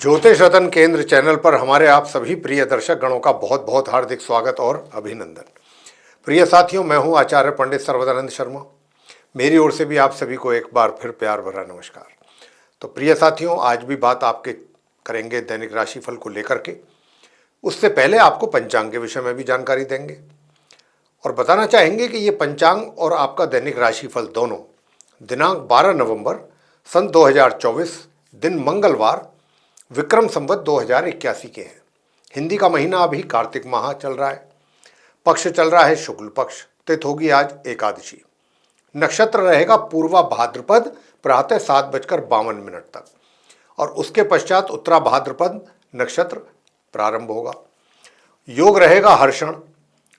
ज्योतिष रतन केंद्र चैनल पर हमारे आप सभी प्रिय दर्शक गणों का बहुत बहुत हार्दिक स्वागत और अभिनंदन। प्रिय साथियों, मैं हूं आचार्य पंडित सर्वदानंद शर्मा। मेरी ओर से भी आप सभी को एक बार फिर प्यार भरा नमस्कार। तो प्रिय साथियों, आज भी बात आपके करेंगे दैनिक राशिफल को लेकर के। उससे पहले आपको पंचांग के विषय में भी जानकारी देंगे और बताना चाहेंगे कि ये पंचांग और आपका दैनिक राशिफल दोनों दिनांक 12 नवंबर सन 2024 दिन मंगलवार विक्रम संवत 2081 के हैं। हिंदी का महीना अभी कार्तिक माह चल रहा है। पक्ष चल रहा है शुक्ल पक्ष। तिथि होगी आज एकादशी। नक्षत्र रहेगा पूर्वा भाद्रपद प्रातः 7:52 तक और उसके पश्चात उत्तरा भाद्रपद नक्षत्र प्रारंभ होगा। योग रहेगा हर्षण,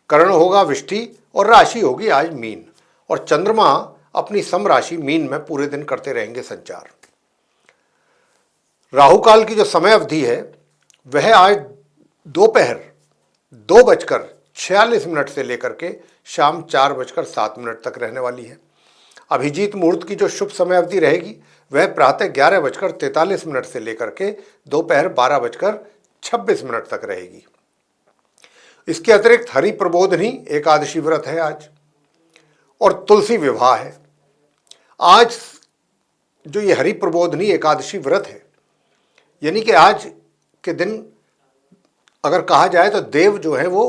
करण होगा विष्टि और राशि होगी आज मीन। और चंद्रमा अपनी सम राशि मीन में पूरे दिन करते रहेंगे संचार। राहु काल की जो समय अवधि है वह आज दोपहर 2:46 से लेकर के शाम 4:07 तक रहने वाली है। अभिजीत मुहूर्त की जो शुभ समय अवधि रहेगी वह प्रातः 11:43 से लेकर के दोपहर 12:26 तक रहेगी। इसके अतिरिक्त हरि प्रबोधनी एकादशी व्रत है आज और तुलसी विवाह है। आज जो ये हरि प्रबोधनी एकादशी व्रत है, यानी कि आज के दिन अगर कहा जाए तो देव जो है वो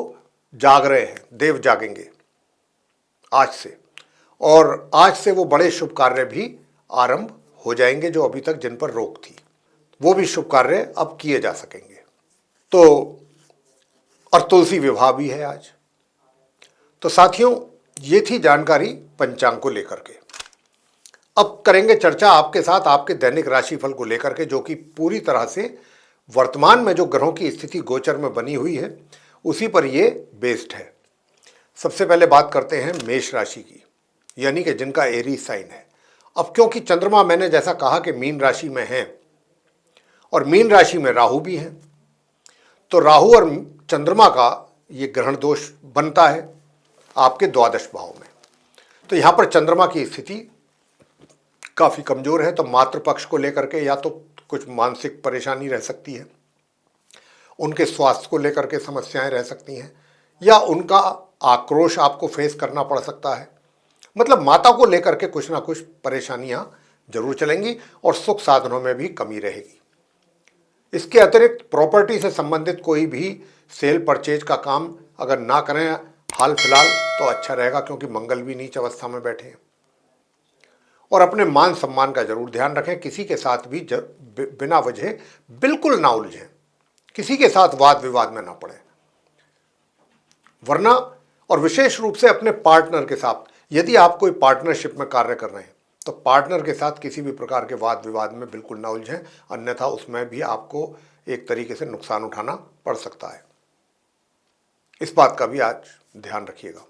जाग रहे हैं, देव जागेंगे आज से। और आज से वो बड़े शुभ कार्य भी आरंभ हो जाएंगे जो अभी तक जिन पर रोक थी, वो भी शुभ कार्य अब किए जा सकेंगे। तो और तुलसी विवाह भी है आज। तो साथियों, ये थी जानकारी पंचांग को लेकर के। अब करेंगे चर्चा आपके साथ आपके दैनिक राशिफल को लेकर के, जो कि पूरी तरह से वर्तमान में जो ग्रहों की स्थिति गोचर में बनी हुई है उसी पर ये बेस्ड है। सबसे पहले बात करते हैं मेष राशि की, यानी कि जिनका एरीज साइन है। अब क्योंकि चंद्रमा मैंने जैसा कहा कि मीन राशि में है और मीन राशि में राहु भी है, तो राहु और चंद्रमा का ये ग्रहण दोष बनता है आपके द्वादश भाव में। तो यहाँ पर चंद्रमा की स्थिति काफ़ी कमज़ोर है। तो मातृपक्ष को लेकर के या तो कुछ मानसिक परेशानी रह सकती है, उनके स्वास्थ्य को लेकर के समस्याएं रह सकती हैं, या उनका आक्रोश आपको फेस करना पड़ सकता है। मतलब माता को लेकर के कुछ ना कुछ परेशानियां जरूर चलेंगी और सुख साधनों में भी कमी रहेगी। इसके अतिरिक्त प्रॉपर्टी से संबंधित कोई भी सेल परचेज का काम अगर ना करें हाल फिलहाल तो अच्छा रहेगा, क्योंकि मंगल भी नीच अवस्था में बैठे हैं। और अपने मान सम्मान का जरूर ध्यान रखें। किसी के साथ भी बिना वजह बिल्कुल ना उलझें, किसी के साथ वाद विवाद में ना पड़े, वरना और विशेष रूप से अपने पार्टनर के साथ, यदि आप कोई पार्टनरशिप में कार्य कर रहे हैं तो पार्टनर के साथ किसी भी प्रकार के वाद विवाद में बिल्कुल ना उलझें, अन्यथा उसमें भी आपको एक तरीके से नुकसान उठाना पड़ सकता है। इस बात का भी आज ध्यान रखिएगा।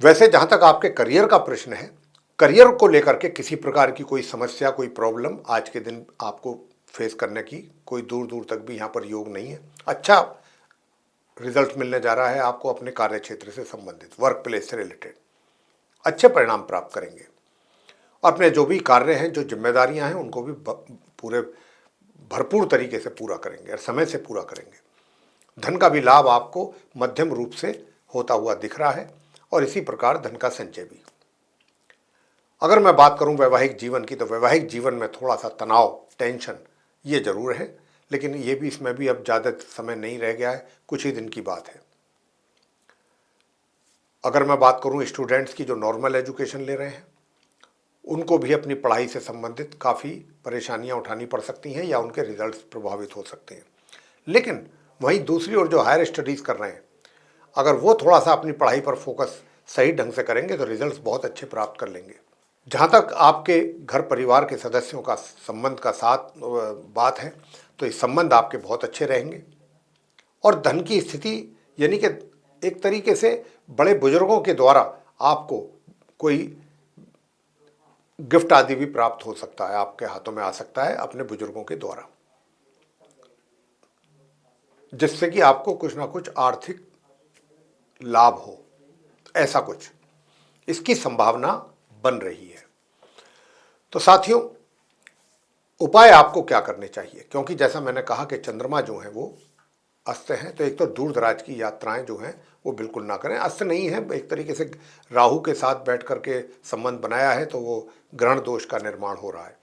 वैसे जहां तक आपके करियर का प्रश्न है, करियर को लेकर के किसी प्रकार की कोई समस्या, कोई प्रॉब्लम आज के दिन आपको फेस करने की कोई दूर दूर तक भी यहाँ पर योग नहीं है। अच्छा रिजल्ट मिलने जा रहा है आपको अपने कार्य क्षेत्र से संबंधित, वर्क प्लेस से रिलेटेड अच्छे परिणाम प्राप्त करेंगे। अपने जो भी कार्य हैं, जो जिम्मेदारियां हैं, उनको भी पूरे भरपूर तरीके से पूरा करेंगे और समय से पूरा करेंगे। धन का भी लाभ आपको मध्यम रूप से होता हुआ दिख रहा है और इसी प्रकार धन का संचय भी। अगर मैं बात करूं वैवाहिक जीवन की, तो वैवाहिक जीवन में थोड़ा सा तनाव, टेंशन ये जरूर है, लेकिन ये भी, इसमें भी अब ज़्यादा समय नहीं रह गया है, कुछ ही दिन की बात है। अगर मैं बात करूं स्टूडेंट्स की जो नॉर्मल एजुकेशन ले रहे हैं, उनको भी अपनी पढ़ाई से संबंधित काफ़ी परेशानियां उठानी पड़ सकती हैं या उनके रिजल्ट्स प्रभावित हो सकते हैं। लेकिन वहीं दूसरी ओर जो हायर स्टडीज़ कर रहे हैं, अगर वो थोड़ा सा अपनी पढ़ाई पर फोकस सही ढंग से करेंगे तो रिजल्ट्स बहुत अच्छे प्राप्त कर लेंगे। जहाँ तक आपके घर परिवार के सदस्यों का संबंध का साथ बात है, तो इस संबंध आपके बहुत अच्छे रहेंगे। और धन की स्थिति, यानी कि एक तरीके से बड़े बुजुर्गों के द्वारा आपको कोई गिफ्ट आदि भी प्राप्त हो सकता है, आपके हाथों में आ सकता है अपने बुजुर्गों के द्वारा, जिससे कि आपको कुछ ना कुछ आर्थिक लाभ हो, ऐसा कुछ इसकी संभावना बन रही है। तो साथियों, उपाय आपको क्या करने चाहिए, क्योंकि जैसा मैंने कहा कि चंद्रमा जो है वो अस्त हैं, तो एक तो दूर दराज की यात्राएं जो हैं वो बिल्कुल ना करें। अस्त नहीं है, एक तरीके से राहु के साथ बैठ करके संबंध बनाया है, तो वो ग्रहण दोष का निर्माण हो रहा है।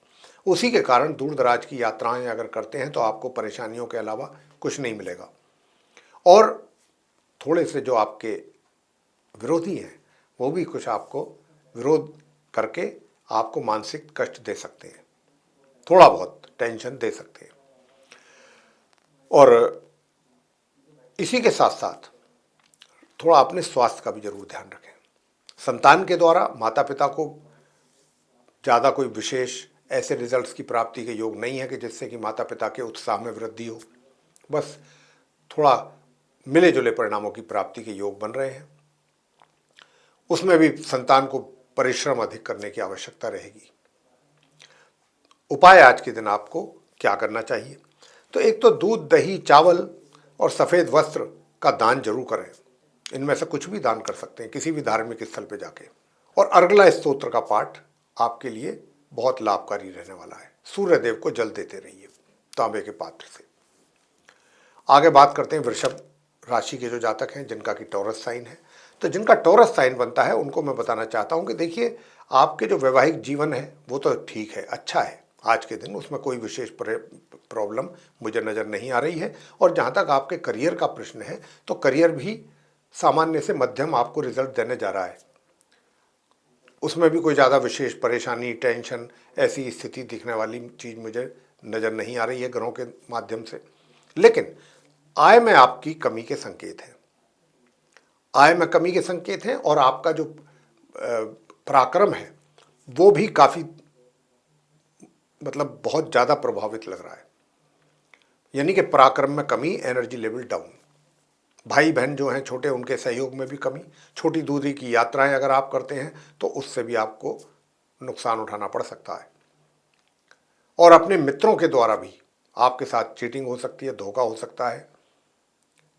उसी के कारण दूर दराज की यात्राएं अगर करते हैं तो आपको परेशानियों के अलावा कुछ नहीं मिलेगा। और थोड़े से जो आपके विरोधी हैं वो भी कुछ आपको विरोध करके आपको मानसिक कष्ट दे सकते हैं, थोड़ा बहुत टेंशन दे सकते हैं। और इसी के साथ साथ थोड़ा अपने स्वास्थ्य का भी जरूर ध्यान रखें। संतान के द्वारा माता पिता को ज़्यादा कोई विशेष ऐसे रिजल्ट्स की प्राप्ति के योग नहीं है कि जिससे कि माता पिता के उत्साह में वृद्धि हो। बस थोड़ा मिले जुले परिणामों की प्राप्ति के योग बन रहे हैं। उसमें भी संतान को परिश्रम अधिक करने की आवश्यकता रहेगी। उपाय आज के दिन आपको क्या करना चाहिए, तो एक तो दूध, दही, चावल और सफ़ेद वस्त्र का दान जरूर करें। इनमें से कुछ भी दान कर सकते हैं किसी भी धार्मिक स्थल पर जाके। और अर्गला स्तोत्र का पाठ आपके लिए बहुत लाभकारी रहने वाला है। सूर्य देव को जल देते रहिए तांबे के पात्र से। आगे बात करते हैं वृषभ राशि के जो जातक हैं जिनका कि टॉरस साइन है। तो जिनका टॉरस साइन बनता है उनको मैं बताना चाहता हूं कि देखिए, आपके जो वैवाहिक जीवन है वो तो ठीक है, अच्छा है आज के दिन, उसमें कोई विशेष प्रॉब्लम मुझे नज़र नहीं आ रही है। और जहाँ तक आपके करियर का प्रश्न है तो करियर भी सामान्य से मध्यम आपको रिजल्ट देने जा रहा है। उसमें भी कोई ज़्यादा विशेष परेशानी, टेंशन, ऐसी स्थिति दिखने वाली चीज़ मुझे नज़र नहीं आ रही है ग्रहों के माध्यम से। लेकिन आय में आपकी कमी के संकेत हैं, आय में कमी के संकेत हैं। और आपका जो पराक्रम है वो भी काफ़ी मतलब बहुत ज़्यादा प्रभावित लग रहा है। यानी कि पराक्रम में कमी, एनर्जी लेवल डाउन। भाई बहन जो हैं छोटे, उनके सहयोग में भी कमी। छोटी दूरी की यात्राएं अगर आप करते हैं तो उससे भी आपको नुकसान उठाना पड़ सकता है। और अपने मित्रों के द्वारा भी आपके साथ चीटिंग हो सकती है, धोखा हो सकता है,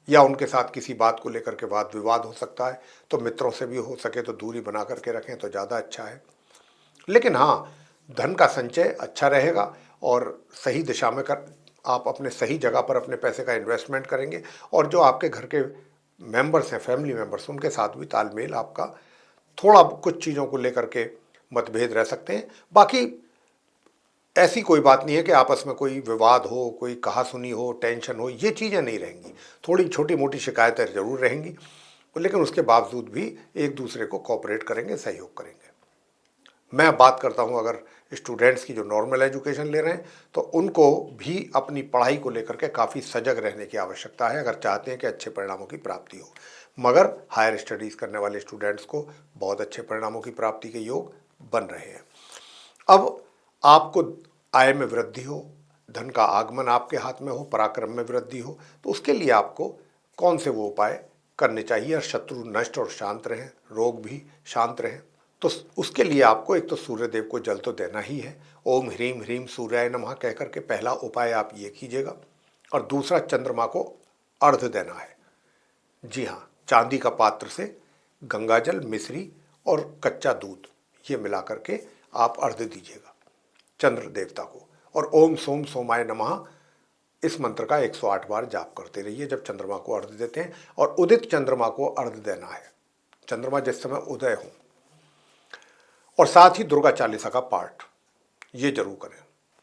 या उनके साथ किसी बात को लेकर के वाद विवाद हो सकता है। तो मित्रों से भी हो सके तो दूरी बना करके रखें तो ज़्यादा अच्छा है। लेकिन हाँ, धन का संचय अच्छा रहेगा और सही दिशा में आप अपने सही जगह पर अपने पैसे का इन्वेस्टमेंट करेंगे। और जो आपके घर के मेंबर्स हैं, फैमिली मेंबर्स, उनके साथ भी तालमेल आपका, थोड़ा कुछ चीज़ों को लेकर के मतभेद रह सकते हैं। बाकी ऐसी कोई बात नहीं है कि आपस में कोई विवाद हो, कोई कहासुनी हो, टेंशन हो, ये चीज़ें नहीं रहेंगी। थोड़ी छोटी मोटी शिकायतें जरूर रहेंगी, लेकिन उसके बावजूद भी एक दूसरे को कोऑपरेट करेंगे, सहयोग करेंगे। मैं बात करता हूं अगर स्टूडेंट्स की जो नॉर्मल एजुकेशन ले रहे हैं तो उनको भी अपनी पढ़ाई को लेकर के काफ़ी सजग रहने की आवश्यकता है अगर चाहते हैं कि अच्छे परिणामों की प्राप्ति हो। मगर हायर स्टडीज़ करने वाले स्टूडेंट्स को बहुत अच्छे परिणामों की प्राप्ति के योग बन रहे हैं। अब आपको आय में वृद्धि हो, धन का आगमन आपके हाथ में हो, पराक्रम में वृद्धि हो, तो उसके लिए आपको कौन से वो उपाय करने चाहिए और शत्रु नष्ट और शांत रहें, रोग भी शांत रहें। तो उसके लिए आपको एक तो सूर्य देव को जल तो देना ही है। ओम ह्रीम ह्रीम सूर्याय नमः कह करके पहला उपाय आप ये कीजिएगा। और दूसरा, चंद्रमा को अर्घ्य देना है। जी हाँ, चांदी का पात्र से गंगाजल, मिश्री और कच्चा दूध ये मिला करके आप अर्घ्य दीजिएगा चंद्र देवता को। और ओम सोम सोमाय नमः इस मंत्र का 108 बार जाप करते रहिए जब चंद्रमा को अर्घ्य देते हैं। और उदित चंद्रमा को अर्घ्य देना है, चंद्रमा जिस समय उदय हो। और साथ ही दुर्गा चालीसा का पाठ ये जरूर करें।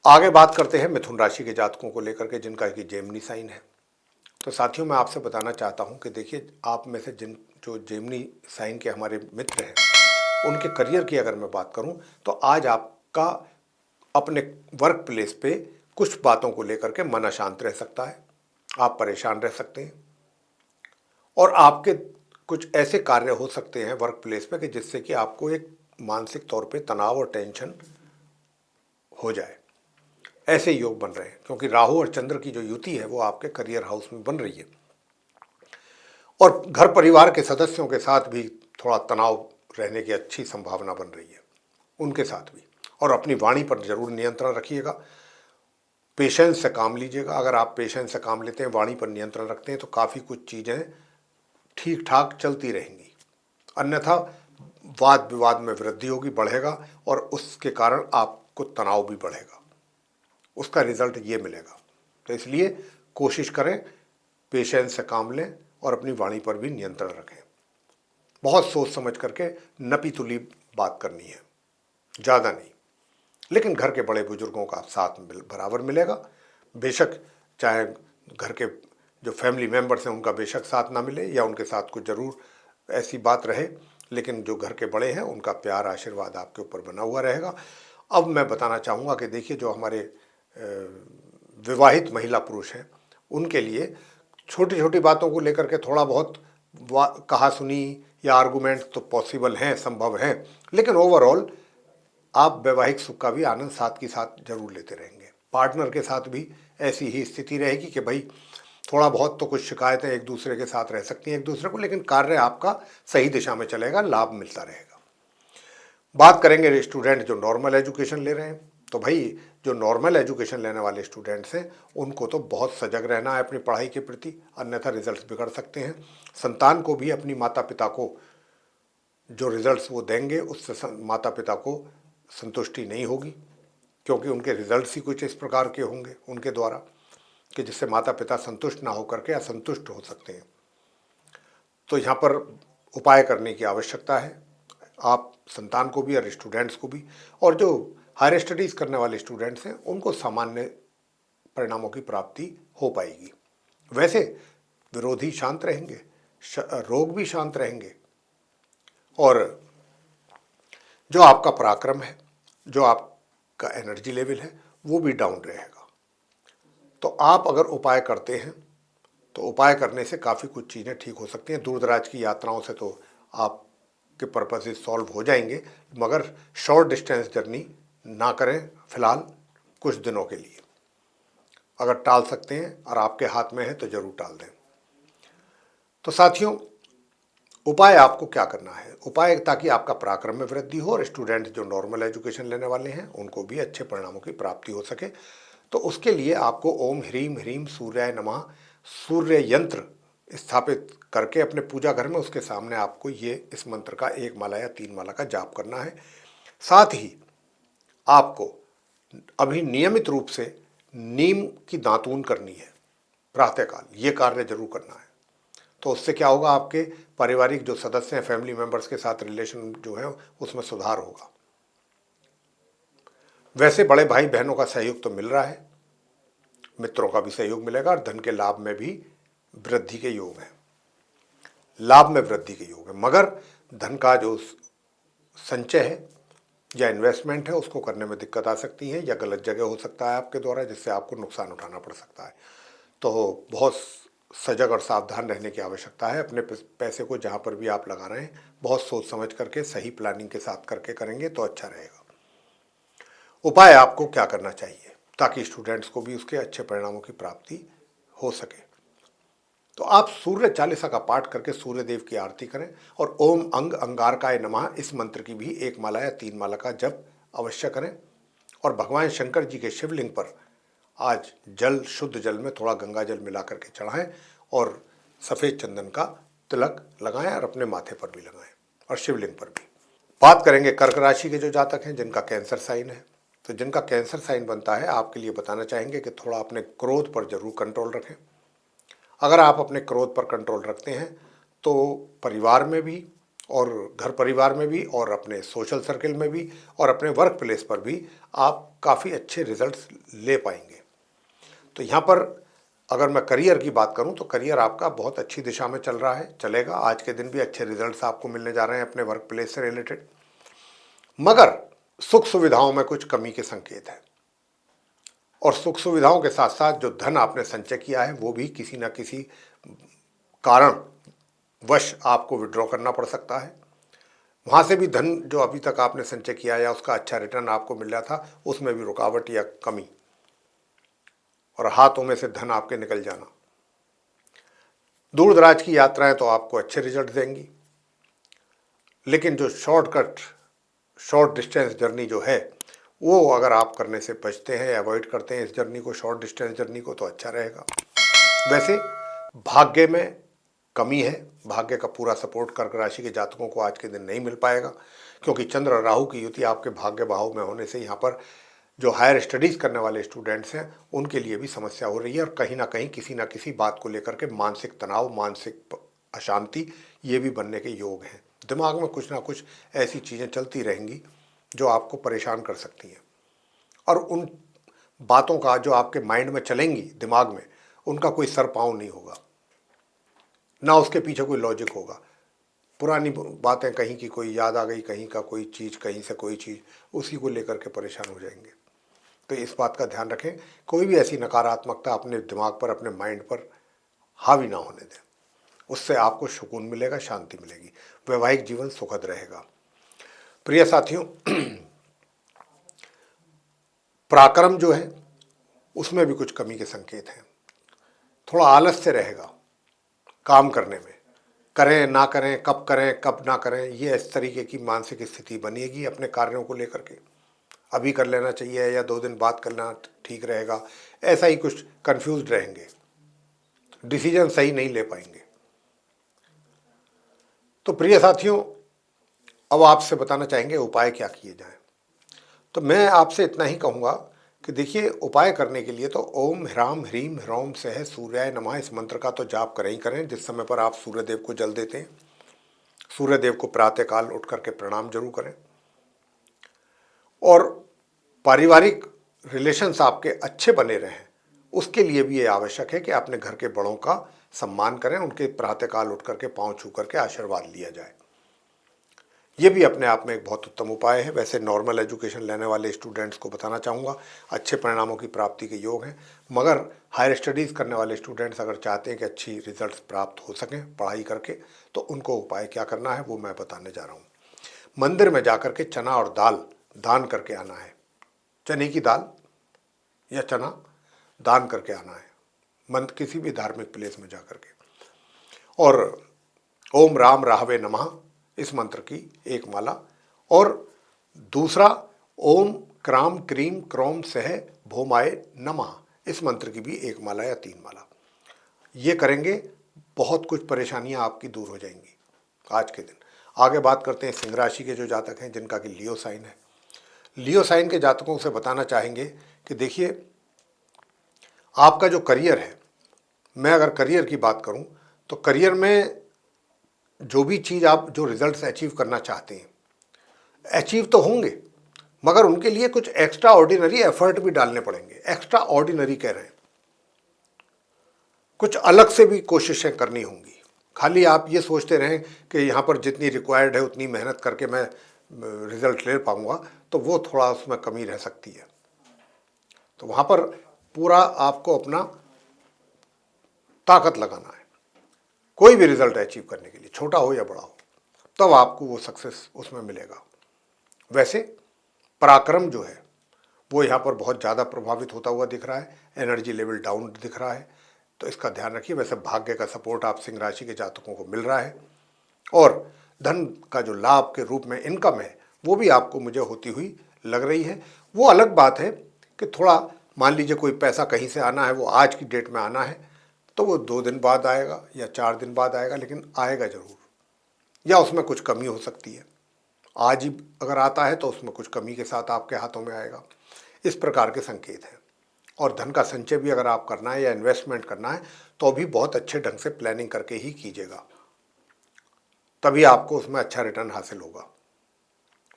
आगे बात करते हैं मिथुन राशि के जातकों को लेकर के जिनका कि जेमिनी साइन है। तो साथियों, मैं आपसे बताना चाहता हूं कि देखिए, आप में से जो जेमिनी साइन के हमारे मित्र हैं उनके करियर की अगर मैं बात करूं तो आज आपका अपने वर्क प्लेस पे कुछ बातों को लेकर के मन अशांत रह सकता है, आप परेशान रह सकते हैं। और आपके कुछ ऐसे कार्य हो सकते हैं वर्क प्लेस पे कि जिससे कि आपको एक मानसिक तौर पे तनाव और टेंशन हो जाए। ऐसे योग बन रहे हैं क्योंकि राहु और चंद्र की जो युति है वो आपके करियर हाउस में बन रही है। और घर परिवार के सदस्यों के साथ भी थोड़ा तनाव रहने की अच्छी संभावना बन रही है, उनके साथ भी। और अपनी वाणी पर जरूर नियंत्रण रखिएगा, पेशेंस से काम लीजिएगा। अगर आप पेशेंस से काम लेते हैं, वाणी पर नियंत्रण रखते हैं तो काफ़ी कुछ चीज़ें ठीक ठाक चलती रहेंगी। अन्यथा वाद विवाद में वृद्धि होगी, बढ़ेगा, और उसके कारण आपको तनाव भी बढ़ेगा। उसका रिजल्ट ये मिलेगा। तो इसलिए कोशिश करें, पेशेंस से काम लें और अपनी वाणी पर भी नियंत्रण रखें। बहुत सोच समझ करके नपी तुली बात करनी है, ज़्यादा नहीं। लेकिन घर के बड़े बुजुर्गों का साथ बराबर मिलेगा। बेशक चाहे घर के जो फैमिली मेंबर्स हैं उनका बेशक साथ ना मिले या उनके साथ कुछ ज़रूर ऐसी बात रहे, लेकिन जो घर के बड़े हैं उनका प्यार आशीर्वाद आपके ऊपर बना हुआ रहेगा। अब मैं बताना चाहूँगा कि देखिए, जो हमारे विवाहित महिला पुरुष हैं उनके लिए छोटी छोटी बातों को लेकर के थोड़ा बहुत कहा सुनी या आर्गूमेंट तो पॉसिबल हैं, संभव हैं, लेकिन ओवरऑल आप वैवाहिक सुख का भी आनंद साथ के साथ जरूर लेते रहेंगे। पार्टनर के साथ भी ऐसी ही स्थिति रहेगी कि भाई थोड़ा बहुत तो कुछ शिकायतें एक दूसरे के साथ रह सकती हैं एक दूसरे को, लेकिन कार्य आपका सही दिशा में चलेगा, लाभ मिलता रहेगा। बात करेंगे स्टूडेंट जो नॉर्मल एजुकेशन ले रहे हैं, तो भाई जो नॉर्मल एजुकेशन लेने वाले स्टूडेंट्स हैं उनको तो बहुत सजग रहना है अपनी पढ़ाई के प्रति, अन्यथा रिजल्ट्स बिगड़ सकते हैं। संतान को भी अपनी माता पिता को जो रिजल्ट्स वो देंगे उससे माता पिता को संतुष्टि नहीं होगी, क्योंकि उनके रिजल्ट्स ही कुछ इस प्रकार के होंगे उनके द्वारा कि जिससे माता पिता संतुष्ट ना होकर के असंतुष्ट हो सकते हैं। तो यहाँ पर उपाय करने की आवश्यकता है, आप संतान को भी और स्टूडेंट्स को भी, और जो हायर स्टडीज़ करने वाले स्टूडेंट्स हैं उनको सामान्य परिणामों की प्राप्ति हो पाएगी। वैसे विरोधी शांत रहेंगे, रोग भी शांत रहेंगे, और जो आपका पराक्रम है, जो आपका एनर्जी लेवल है वो भी डाउन रहेगा। तो आप अगर उपाय करते हैं तो उपाय करने से काफ़ी कुछ चीज़ें ठीक हो सकती हैं। दूर दराज की यात्राओं से तो आपके पर्पसेस सॉल्व हो जाएंगे, मगर शॉर्ट डिस्टेंस जर्नी ना करें फिलहाल कुछ दिनों के लिए। अगर टाल सकते हैं और आपके हाथ में है तो ज़रूर टाल दें। तो साथियों, उपाय आपको क्या करना है? उपाय ताकि आपका पराक्रम में वृद्धि हो और स्टूडेंट जो नॉर्मल एजुकेशन लेने वाले हैं उनको भी अच्छे परिणामों की प्राप्ति हो सके, तो उसके लिए आपको ओम ह्रीम ह्रीम सूर्याय नमः सूर्य यंत्र स्थापित करके अपने पूजा घर में उसके सामने आपको ये इस मंत्र का 1 माला या 3 माला का जाप करना है। साथ ही आपको अभी नियमित रूप से नीम की दातून करनी है प्रातःकाल, ये कार्य जरूर करना है। तो उससे क्या होगा, आपके पारिवारिक जो सदस्य हैं, फैमिली मेंबर्स के साथ रिलेशन जो है उसमें सुधार होगा। वैसे बड़े भाई बहनों का सहयोग तो मिल रहा है, मित्रों का भी सहयोग मिलेगा और धन के लाभ में भी वृद्धि के योग है, लाभ में वृद्धि के योग है। मगर धन का जो संचय है या इन्वेस्टमेंट है उसको करने में दिक्कत आ सकती है या गलत जगह हो सकता है आपके द्वारा, जिससे आपको नुकसान उठाना पड़ सकता है। तो बहुत सजग और सावधान रहने की आवश्यकता है। अपने पैसे को जहाँ पर भी आप लगा रहे हैं बहुत सोच समझ करके सही प्लानिंग के साथ करके करेंगे तो अच्छा रहेगा। उपाय आपको क्या करना चाहिए ताकि स्टूडेंट्स को भी उसके अच्छे परिणामों की प्राप्ति हो सके? तो आप सूर्य चालीसा का पाठ करके सूर्य देव की आरती करें और ओम अंग अंगारकाय नमः इस मंत्र की भी 1 माला या 3 माला का जप अवश्य करें। और भगवान शंकर जी के शिवलिंग पर आज जल, शुद्ध जल में थोड़ा गंगा जल मिला करके चढ़ाएं और सफ़ेद चंदन का तिलक लगाएं और अपने माथे पर भी लगाएं और शिवलिंग पर भी। बात करेंगे कर्क राशि के जो जातक हैं जिनका कैंसर साइन है, तो जिनका कैंसर साइन बनता है आपके लिए बताना चाहेंगे कि थोड़ा अपने क्रोध पर जरूर कंट्रोल रखें। अगर आप अपने क्रोध पर कंट्रोल रखते हैं तो परिवार में भी और घर परिवार में भी और अपने सोशल सर्कल में भी और अपने वर्क प्लेस पर भी आप काफ़ी अच्छे रिजल्ट्स ले पाएंगे। तो यहाँ पर अगर मैं करियर की बात करूँ तो करियर आपका बहुत अच्छी दिशा में चल रहा है, चलेगा। आज के दिन भी अच्छे रिजल्ट्स आपको मिलने जा रहे हैं अपने वर्क प्लेस से रिलेटेड, मगर सुख सुविधाओं में कुछ कमी के संकेत हैं। और सुख सुविधाओं के साथ साथ जो धन आपने संचय किया है वो भी किसी न किसी कारण वश आपको विड्रॉ करना पड़ सकता है। वहाँ से भी धन जो अभी तक आपने संचय किया या उसका अच्छा रिटर्न आपको मिल रहा था उसमें भी रुकावट या कमी और हाथों में से धन आपके निकल जाना। दूर दराज की यात्राएं तो आपको अच्छे रिजल्ट देंगी, लेकिन जो शॉर्ट डिस्टेंस जर्नी जो है वो अगर आप करने से बचते हैं, अवॉइड करते हैं इस जर्नी को, शॉर्ट डिस्टेंस जर्नी को, तो अच्छा रहेगा। वैसे भाग्य में कमी है, भाग्य का पूरा सपोर्ट कर्क राशि के जातकों को आज के दिन नहीं मिल पाएगा, क्योंकि चंद्र और राहु की युति आपके भाग्य भाव में होने से यहाँ पर जो हायर स्टडीज़ करने वाले स्टूडेंट्स हैं उनके लिए भी समस्या हो रही है और कहीं ना कहीं किसी ना किसी बात को लेकर के मानसिक तनाव, मानसिक अशांति ये भी बनने के योग हैं। दिमाग में कुछ ना कुछ ऐसी चीज़ें चलती रहेंगी जो आपको परेशान कर सकती हैं और उन बातों का जो आपके माइंड में चलेंगी, दिमाग में, उनका कोई सर पाँव नहीं होगा, ना उसके पीछे कोई लॉजिक होगा। पुरानी बातें कहीं की कोई याद आ गई, कहीं का कोई चीज़, कहीं से कोई चीज़, उसी को लेकर के परेशान हो जाएंगे। तो इस बात का ध्यान रखें, कोई भी ऐसी नकारात्मकता अपने दिमाग पर, अपने माइंड पर हावी ना होने दें। उससे आपको सुकून मिलेगा, शांति मिलेगी, वैवाहिक जीवन सुखद रहेगा। प्रिय साथियों, पराक्रम जो है उसमें भी कुछ कमी के संकेत हैं। थोड़ा आलस से रहेगा काम करने में, करें ना करें, कब ना करें, ये इस तरीके की मानसिक स्थिति बनेगी अपने कार्यों को लेकर के। अभी कर लेना चाहिए या 2 दिन बाद करना ठीक रहेगा, ऐसा ही कुछ कंफ्यूज रहेंगे, डिसीजन सही नहीं ले पाएंगे। तो प्रिय साथियों, अब आपसे बताना चाहेंगे उपाय क्या किए जाएं। तो मैं आपसे इतना ही कहूँगा कि देखिए, उपाय करने के लिए तो ओम ह्राम ह्रीम ह्रौम सह सूर्याय नमः इस मंत्र का तो जाप करें ही करें। जिस समय पर आप सूर्यदेव को जल देते हैं, सूर्यदेव को प्रातःकाल उठ करके प्रणाम जरूर करें। और पारिवारिक रिलेशंस आपके अच्छे बने रहें, उसके लिए भी ये आवश्यक है कि अपने घर के बड़ों का सम्मान करें, उनके प्रातःकाल उठ करके पाँव छू करके आशीर्वाद लिया जाए। ये भी अपने आप में एक बहुत उत्तम उपाय है। वैसे नॉर्मल एजुकेशन लेने वाले स्टूडेंट्स को बताना चाहूँगा, अच्छे परिणामों की प्राप्ति के योग हैं, मगर हायर स्टडीज़ करने वाले स्टूडेंट्स अगर चाहते हैं कि अच्छी रिजल्ट्स प्राप्त हो सकें पढ़ाई करके, तो उनको उपाय क्या करना है वो मैं बताने जा रहा हूँ। मंदिर में जाकर के चना और दाल दान करके आना है, चने की दाल या चना दान करके आना है मंदिर, किसी भी धार्मिक प्लेस में जा करके। और ओम राम राहवे नमः इस मंत्र की एक माला, और दूसरा ओम क्राम क्रीम क्रोम सह भौमाय नमः इस मंत्र की भी एक माला या 3 माला। ये करेंगे, बहुत कुछ परेशानियां आपकी दूर हो जाएंगी आज के दिन। आगे बात करते हैं सिंह राशि के जो जातक हैं जिनका कि लियो साइन है। लियो साइन के जातकों से बताना चाहेंगे कि देखिए, आपका जो करियर है, मैं अगर करियर की बात करूं तो करियर में जो भी चीज़ आप जो रिजल्ट्स अचीव करना चाहते हैं, अचीव तो होंगे, मगर उनके लिए कुछ एक्स्ट्रा ऑर्डिनरी एफर्ट भी डालने पड़ेंगे। एक्स्ट्रा ऑर्डिनरी कह रहे हैं, कुछ अलग से भी कोशिशें करनी होंगी। खाली आप ये सोचते रहें कि यहाँ पर जितनी रिक्वायर्ड है उतनी मेहनत करके मैं रिजल्ट ले पाऊँगा, तो वो थोड़ा उसमें कमी रह सकती है। तो वहाँ पर पूरा आपको अपना ताकत लगाना है कोई भी रिजल्ट अचीव करने के लिए, छोटा हो या बड़ा हो, तब आपको वो सक्सेस उसमें मिलेगा। वैसे पराक्रम जो है वो यहाँ पर बहुत ज़्यादा प्रभावित होता हुआ दिख रहा है, एनर्जी लेवल डाउन दिख रहा है, तो इसका ध्यान रखिए। वैसे भाग्य का सपोर्ट आप सिंह राशि के जातकों को मिल रहा है, और धन का जो लाभ के रूप में इनकम है वो भी आपको मुझे होती हुई लग रही है। वो अलग बात है कि थोड़ा मान लीजिए कोई पैसा कहीं से आना है, वो आज की डेट में आना है, तो वो 2 दिन बाद आएगा या 4 दिन बाद आएगा, लेकिन आएगा ज़रूर, या उसमें कुछ कमी हो सकती है। आज ही अगर आता है तो उसमें कुछ कमी के साथ आपके हाथों में आएगा। इस प्रकार के संकेत हैं। और धन का संचय भी अगर आप करना है या इन्वेस्टमेंट करना है तो भी बहुत अच्छे ढंग से प्लानिंग करके ही कीजिएगा, तभी आपको उसमें अच्छा रिटर्न हासिल होगा।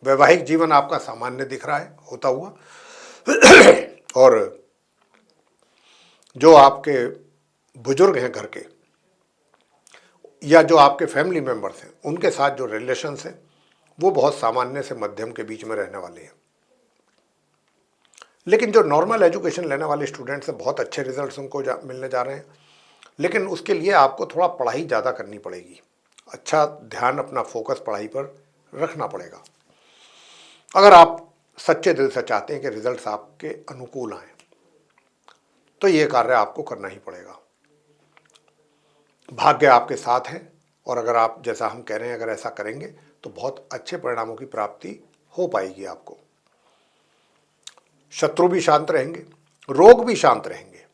वैवाहिक जीवन आपका सामान्य दिख रहा है होता हुआ और जो आपके बुजुर्ग हैं घर के या जो आपके फैमिली मेंबर्स हैं उनके साथ जो रिलेशंस हैं वो बहुत सामान्य से मध्यम के बीच में रहने वाले हैं। लेकिन जो नॉर्मल एजुकेशन लेने वाले स्टूडेंट्स हैं बहुत अच्छे रिजल्ट्स उनको मिलने जा रहे हैं, लेकिन उसके लिए आपको थोड़ा पढ़ाई ज़्यादा करनी पड़ेगी, अच्छा ध्यान अपना फोकस पढ़ाई पर रखना पड़ेगा अगर आप सच्चे दिल से चाहते हैं कि रिजल्ट्स आपके अनुकूल आएँ, तो ये कार्य आपको करना ही पड़ेगा। भाग्य आपके साथ है, और अगर आप जैसा हम कह रहे हैं अगर ऐसा करेंगे तो बहुत अच्छे परिणामों की प्राप्ति हो पाएगी आपको। शत्रु भी शांत रहेंगे, रोग भी शांत रहेंगे,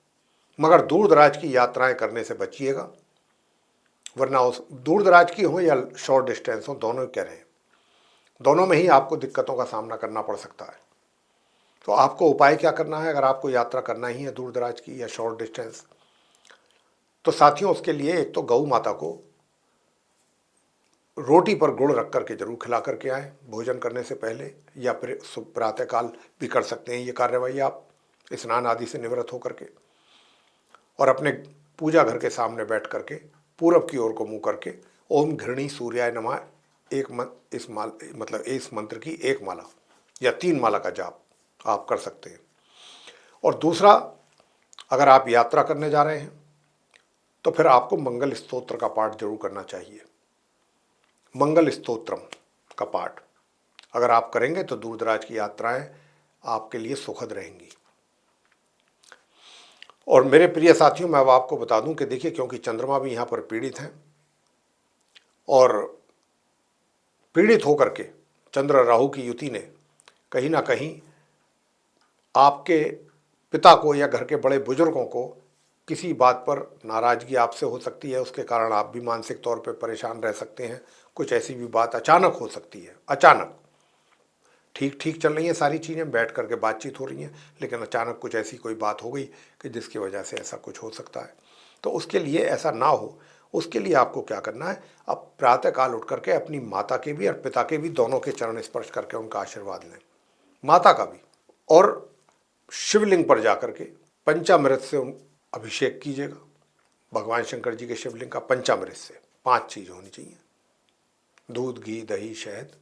मगर दूर दराज की यात्राएं करने से बचिएगा, वरना उस दूर दराज की हो या शॉर्ट डिस्टेंस हो, दोनों कह रहे हैं, दोनों में ही आपको दिक्कतों का सामना करना पड़ सकता है। तो आपको उपाय क्या करना है, अगर आपको यात्रा करना ही है दूर दराज की या शॉर्ट डिस्टेंस, तो साथियों उसके लिए एक तो गौ माता को रोटी पर गुड़ रख करके जरूर खिला करके आए भोजन करने से पहले, या फिर प्रातःकाल भी कर सकते हैं ये कार्यवाही आप स्नान आदि से निवृत्त होकर के, और अपने पूजा घर के सामने बैठ करके पूरब की ओर को मुंह करके ओम घृणी सूर्याय नमः इस मंत्र की एक माला या 3 माला का जाप आप कर सकते हैं। और दूसरा, अगर आप यात्रा करने जा रहे हैं तो फिर आपको मंगल स्तोत्र का पाठ जरूर करना चाहिए। मंगल स्तोत्रम का पाठ अगर आप करेंगे तो दूर दराज की यात्राएं आपके लिए सुखद रहेंगी। और मेरे प्रिय साथियों, मैं अब आपको बता दूं कि देखिए, क्योंकि चंद्रमा भी यहाँ पर पीड़ित हैं, और पीड़ित होकर के चंद्र राहु की युति ने कहीं ना कहीं आपके पिता को या घर के बड़े बुजुर्गों को किसी बात पर नाराजगी आपसे हो सकती है, उसके कारण आप भी मानसिक तौर पर परेशान रह सकते हैं। कुछ ऐसी भी बात अचानक हो सकती है, अचानक ठीक ठीक चल रही हैं सारी चीज़ें, बैठ करके बातचीत हो रही हैं, लेकिन अचानक कुछ ऐसी कोई बात हो गई कि जिसकी वजह से ऐसा कुछ हो सकता है। तो उसके लिए ऐसा ना हो, उसके लिए आपको क्या करना है, अब प्रातःकाल उठ करके अपनी माता के भी और पिता के भी दोनों के चरण स्पर्श करके उनका आशीर्वाद लें, माता का भी, और शिवलिंग पर जाकर के पंचामृत से अभिषेक कीजिएगा। भगवान शंकर जी के शिवलिंग का पंचामृत से 5 चीज़ होनी चाहिए, दूध, घी, दही, शहद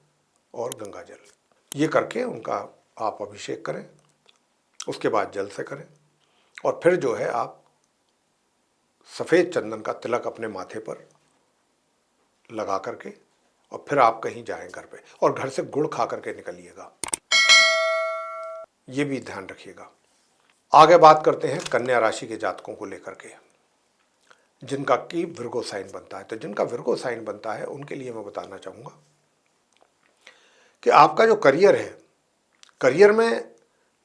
और गंगा जल, ये करके उनका आप अभिषेक करें। उसके बाद जल से करें, और फिर जो है आप सफ़ेद चंदन का तिलक अपने माथे पर लगा करके, और फिर आप कहीं जाएं घर पे, और घर से गुड़ खा करके निकलिएगा, ये भी ध्यान रखिएगा। आगे बात करते हैं कन्या राशि के जातकों को लेकर के, जिनका की विर्गो साइन बनता है। तो जिनका विर्गो साइन बनता है उनके लिए मैं बताना चाहूँगा कि आपका जो करियर है, करियर में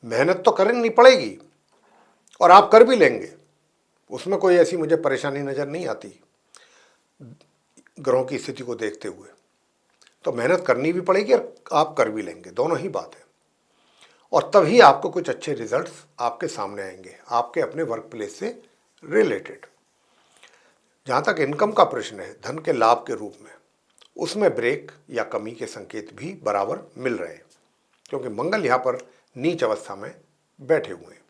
मेहनत तो करनी पड़ेगी और आप कर भी लेंगे, उसमें कोई ऐसी मुझे परेशानी नज़र नहीं आती ग्रहों की स्थिति को देखते हुए। तो मेहनत करनी भी पड़ेगी और आप कर भी लेंगे, दोनों ही बात है। और तभी आपको कुछ अच्छे रिजल्ट्स आपके सामने आएंगे आपके अपने वर्क प्लेस से रिलेटेड। जहाँ तक इनकम का प्रश्न है, धन के लाभ के रूप में, उसमें ब्रेक या कमी के संकेत भी बराबर मिल रहे हैं, क्योंकि मंगल यहाँ पर नीच अवस्था में बैठे हुए हैं।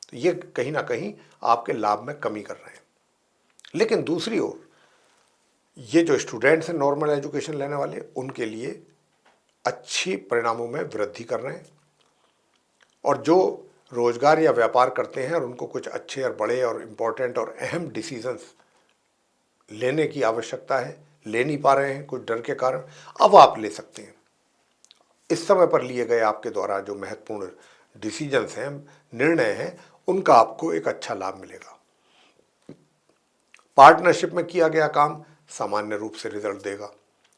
तो ये कहीं ना कहीं आपके लाभ में कमी कर रहे हैं। लेकिन दूसरी ओर ये जो स्टूडेंट्स हैं नॉर्मल एजुकेशन लेने वाले, उनके लिए अच्छी परिणामों में वृद्धि कर रहे हैं। और जो रोजगार या व्यापार करते हैं और उनको कुछ अच्छे और बड़े और इम्पोर्टेंट और अहम डिसीजंस लेने की आवश्यकता है, ले नहीं पा रहे हैं कुछ डर के कारण, अब आप ले सकते हैं। इस समय पर लिए गए आपके द्वारा जो महत्वपूर्ण डिसीजंस हैं, निर्णय हैं, उनका आपको एक अच्छा लाभ मिलेगा। पार्टनरशिप में किया गया काम सामान्य रूप से रिजल्ट देगा।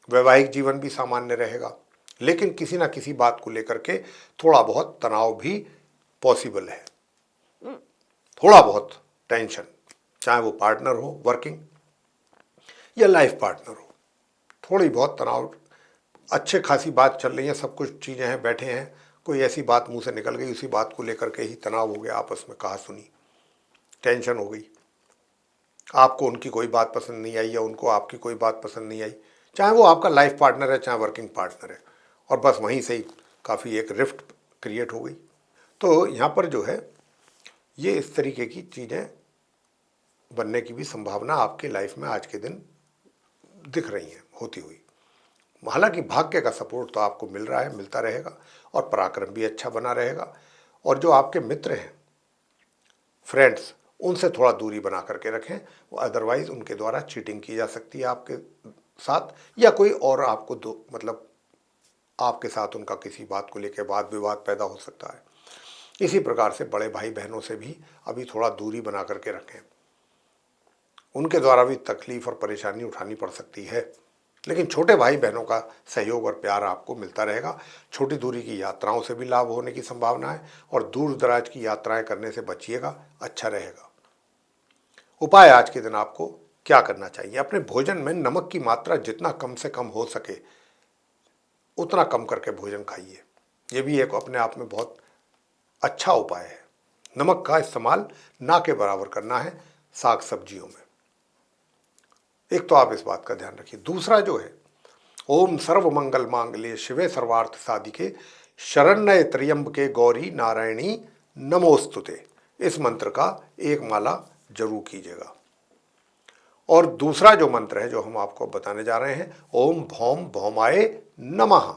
वैवाहिक जीवन भी सामान्य रहेगा, लेकिन किसी ना किसी बात को लेकर के थोड़ा बहुत तनाव भी पॉसिबल है, थोड़ा बहुत टेंशन, चाहे वो पार्टनर हो वर्किंग या लाइफ पार्टनर हो, थोड़ी बहुत तनाव। अच्छे खासी बात चल रही है, सब कुछ चीज़ें हैं, बैठे हैं, कोई ऐसी बात मुंह से निकल गई, उसी बात को लेकर के ही तनाव हो गया, आपस में कहा सुनी, टेंशन हो गई, आपको उनकी कोई बात पसंद नहीं आई या उनको आपकी कोई बात पसंद नहीं आई, चाहे वो आपका लाइफ पार्टनर है चाहे वर्किंग पार्टनर है, और बस वहीं से ही काफ़ी एक रिफ्ट क्रिएट हो गई। तो यहाँ पर जो है ये इस तरीके की चीज़ें बनने की भी संभावना आपके लाइफ में आज के दिन दिख रही हैं होती हुई। हालांकि भाग्य का सपोर्ट तो आपको मिल रहा है, मिलता रहेगा, और पराक्रम भी अच्छा बना रहेगा। और जो आपके मित्र हैं, फ्रेंड्स, उनसे थोड़ा दूरी बना करके रखें, वो अदरवाइज़ उनके द्वारा चीटिंग की जा सकती है आपके साथ, या कोई और आपको मतलब आपके साथ उनका किसी बात को लेकर वाद विवाद पैदा हो सकता है। इसी प्रकार से बड़े भाई बहनों से भी अभी थोड़ा दूरी बना करके रखें, उनके द्वारा भी तकलीफ और परेशानी उठानी पड़ सकती है, लेकिन छोटे भाई बहनों का सहयोग और प्यार आपको मिलता रहेगा। छोटी दूरी की यात्राओं से भी लाभ होने की संभावना है, और दूर दराज की यात्राएं करने से बचिएगा, अच्छा रहेगा। उपाय आज के दिन आपको क्या करना चाहिए, अपने भोजन में नमक की मात्रा जितना कम से कम हो सके उतना कम करके भोजन खाइए। ये भी एक अपने आप में बहुत अच्छा उपाय है। नमक का इस्तेमाल ना के बराबर करना है साग सब्जियों में। एक तो आप इस बात का ध्यान रखिए। दूसरा जो है, ओम सर्व मंगल मांगल्ये शिवे सर्वार्थ साधिके शरण्य त्र्यंबके गौरी नारायणी नमोस्तुते, इस मंत्र का एक माला जरूर कीजिएगा। और दूसरा जो मंत्र है जो हम आपको बताने जा रहे हैं, ओम भौम भौमाय नमः।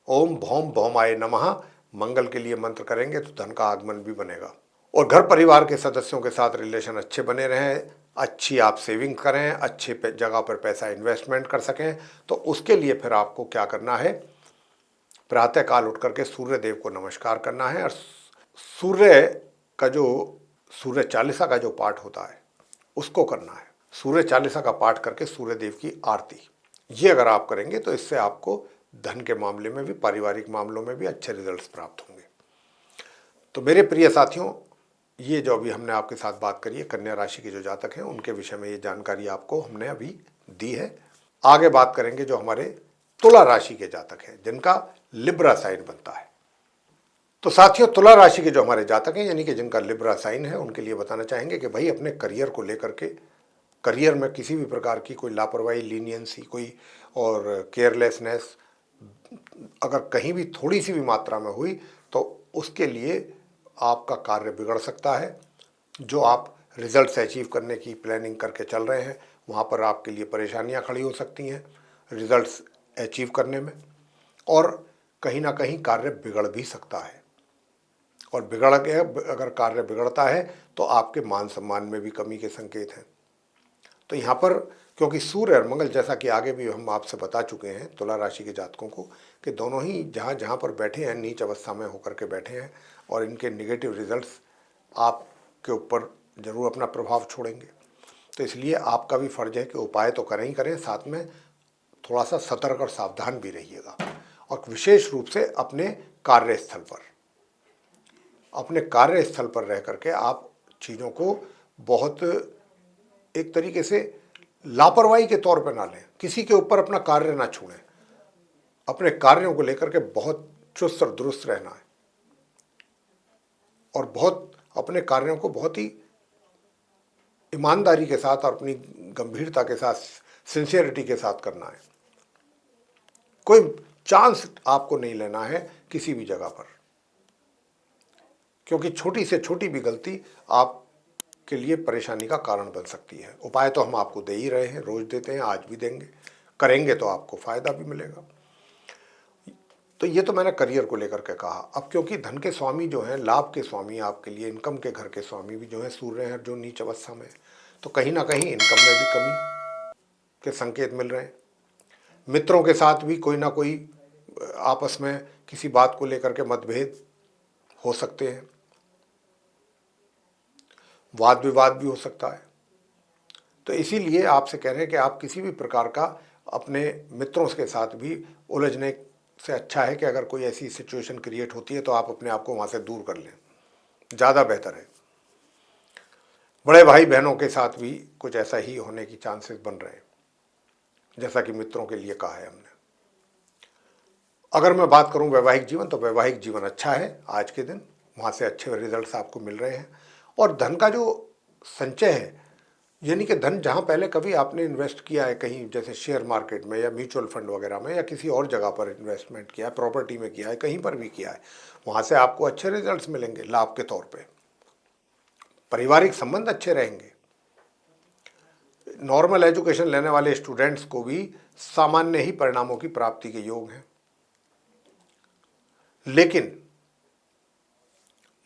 ओम भौम भौमाय नमः मंगल के लिए मंत्र करेंगे तो धन का आगमन भी बनेगा और घर परिवार के सदस्यों के साथ रिलेशन अच्छे बने रहें, अच्छी आप सेविंग करें, अच्छे जगह पर पैसा इन्वेस्टमेंट कर सकें। तो उसके लिए फिर आपको क्या करना है, प्रातःकाल उठ करके सूर्य देव को नमस्कार करना है और सूर्य का जो सूर्य चालीसा का जो पाठ होता है उसको करना है। सूर्य चालीसा का पाठ करके सूर्य देव की आरती, ये अगर आप करेंगे तो इससे आपको धन के मामले में भी, पारिवारिक मामलों में भी अच्छे रिजल्ट्स प्राप्त होंगे। तो मेरे प्रिय साथियों, ये जो अभी हमने आपके साथ बात करी है कन्या राशि के जो जातक हैं उनके विषय में ये जानकारी आपको हमने अभी दी है। आगे बात करेंगे जो हमारे तुला राशि के जातक हैं जिनका लिब्रा साइन बनता है। तो साथियों, तुला राशि के जो हमारे जातक हैं यानी कि जिनका लिब्रा साइन है, उनके लिए बताना चाहेंगे कि भाई अपने करियर को लेकर के, करियर में किसी भी प्रकार की कोई लापरवाही, लीनियंसी, कोई और केयरलेसनेस अगर कहीं भी थोड़ी सी भी मात्रा में हुई तो उसके लिए आपका कार्य बिगड़ सकता है। जो आप रिजल्ट्स अचीव करने की प्लानिंग करके चल रहे हैं वहाँ पर आपके लिए परेशानियाँ खड़ी हो सकती हैं रिजल्ट्स अचीव करने में, और कहीं ना कहीं कार्य बिगड़ भी सकता है। और बिगड़ गया, अगर कार्य बिगड़ता है तो आपके मान सम्मान में भी कमी के संकेत हैं। तो यहाँ पर क्योंकि सूर्य और मंगल, जैसा कि आगे भी हम आपसे बता चुके हैं तुला राशि के जातकों को, कि दोनों ही जहाँ जहाँ पर बैठे हैं नीच अवस्था में होकर के बैठे हैं और इनके नेगेटिव रिजल्ट्स आपके ऊपर ज़रूर अपना प्रभाव छोड़ेंगे। तो इसलिए आपका भी फर्ज है कि उपाय तो करें ही करें, साथ में थोड़ा सा सतर्क और सावधान भी रहिएगा। और विशेष रूप से अपने कार्यस्थल पर रह करके आप चीज़ों को बहुत एक तरीके से लापरवाही के तौर पर ना लें। किसी के ऊपर अपना कार्य ना छोड़ें, अपने कार्यों को लेकर के बहुत चुस्त और दुरुस्त रहना है और बहुत अपने कार्यों को बहुत ही ईमानदारी के साथ और अपनी गंभीरता के साथ, सिंसियरिटी के साथ करना है। कोई चांस आपको नहीं लेना है किसी भी जगह पर, क्योंकि छोटी से छोटी भी गलती आपके लिए परेशानी का कारण बन सकती है। उपाय तो हम आपको दे ही रहे हैं, रोज देते हैं, आज भी देंगे, करेंगे तो आपको फायदा भी मिलेगा। तो ये तो मैंने करियर को लेकर के कहा। अब क्योंकि धन के स्वामी जो हैं, लाभ के स्वामी, आपके लिए इनकम के घर के स्वामी भी जो है सूर्य हैं, जो नीच अवस्था में, तो कहीं ना कहीं इनकम में भी कमी के संकेत मिल रहे हैं। मित्रों के साथ भी कोई ना कोई आपस में किसी बात को लेकर के मतभेद हो सकते हैं, वाद विवाद भी हो सकता है। तो इसीलिए आपसे कह रहे हैं कि आप किसी भी प्रकार का अपने मित्रों के साथ भी उलझने से अच्छा है कि अगर कोई ऐसी सिचुएशन क्रिएट होती है तो आप अपने आप को वहाँ से दूर कर लें, ज़्यादा बेहतर है। बड़े भाई बहनों के साथ भी कुछ ऐसा ही होने की चांसेस बन रहे हैं, जैसा कि मित्रों के लिए कहा है हमने। अगर मैं बात करूं वैवाहिक जीवन, तो वैवाहिक जीवन अच्छा है आज के दिन, वहाँ से अच्छे रिजल्ट्स आपको मिल रहे हैं। और धन का जो संचय है, यानी कि धन जहाँ पहले कभी आपने इन्वेस्ट किया है कहीं, जैसे शेयर मार्केट में या म्यूचुअल फंड वगैरह में या किसी और जगह पर इन्वेस्टमेंट किया है, प्रॉपर्टी में किया है, कहीं पर भी किया है, वहाँ से आपको अच्छे रिजल्ट्स मिलेंगे लाभ के तौर पे। पारिवारिक संबंध अच्छे रहेंगे। नॉर्मल एजुकेशन लेने वाले स्टूडेंट्स को भी सामान्य ही परिणामों की प्राप्ति के योग हैं। लेकिन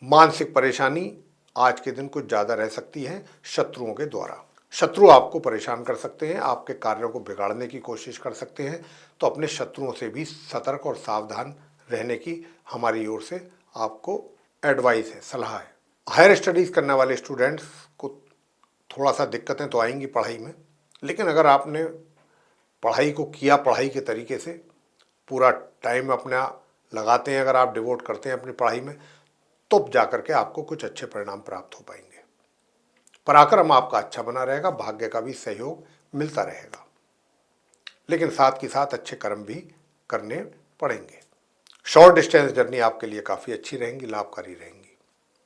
मानसिक परेशानी आज के दिन कुछ ज़्यादा रह सकती है शत्रुओं के द्वारा। शत्रु आपको परेशान कर सकते हैं, आपके कार्यों को बिगाड़ने की कोशिश कर सकते हैं। तो अपने शत्रुओं से भी सतर्क और सावधान रहने की हमारी ओर से आपको एडवाइस है, सलाह है। हायर स्टडीज़ करने वाले स्टूडेंट्स को थोड़ा सा दिक्कतें तो आएंगी पढ़ाई में, लेकिन अगर आपने पढ़ाई को किया, पढ़ाई के तरीके से पूरा टाइम अपना लगाते हैं, अगर आप डिवोट करते हैं अपनी पढ़ाई में, तब जाकर के आपको कुछ अच्छे परिणाम प्राप्त हो पाएंगे। पराक्रम आपका अच्छा बना रहेगा, भाग्य का भी सहयोग मिलता रहेगा, लेकिन साथ के साथ अच्छे कर्म भी करने पड़ेंगे। शॉर्ट डिस्टेंस जर्नी आपके लिए काफ़ी अच्छी रहेंगी, लाभकारी रहेंगी।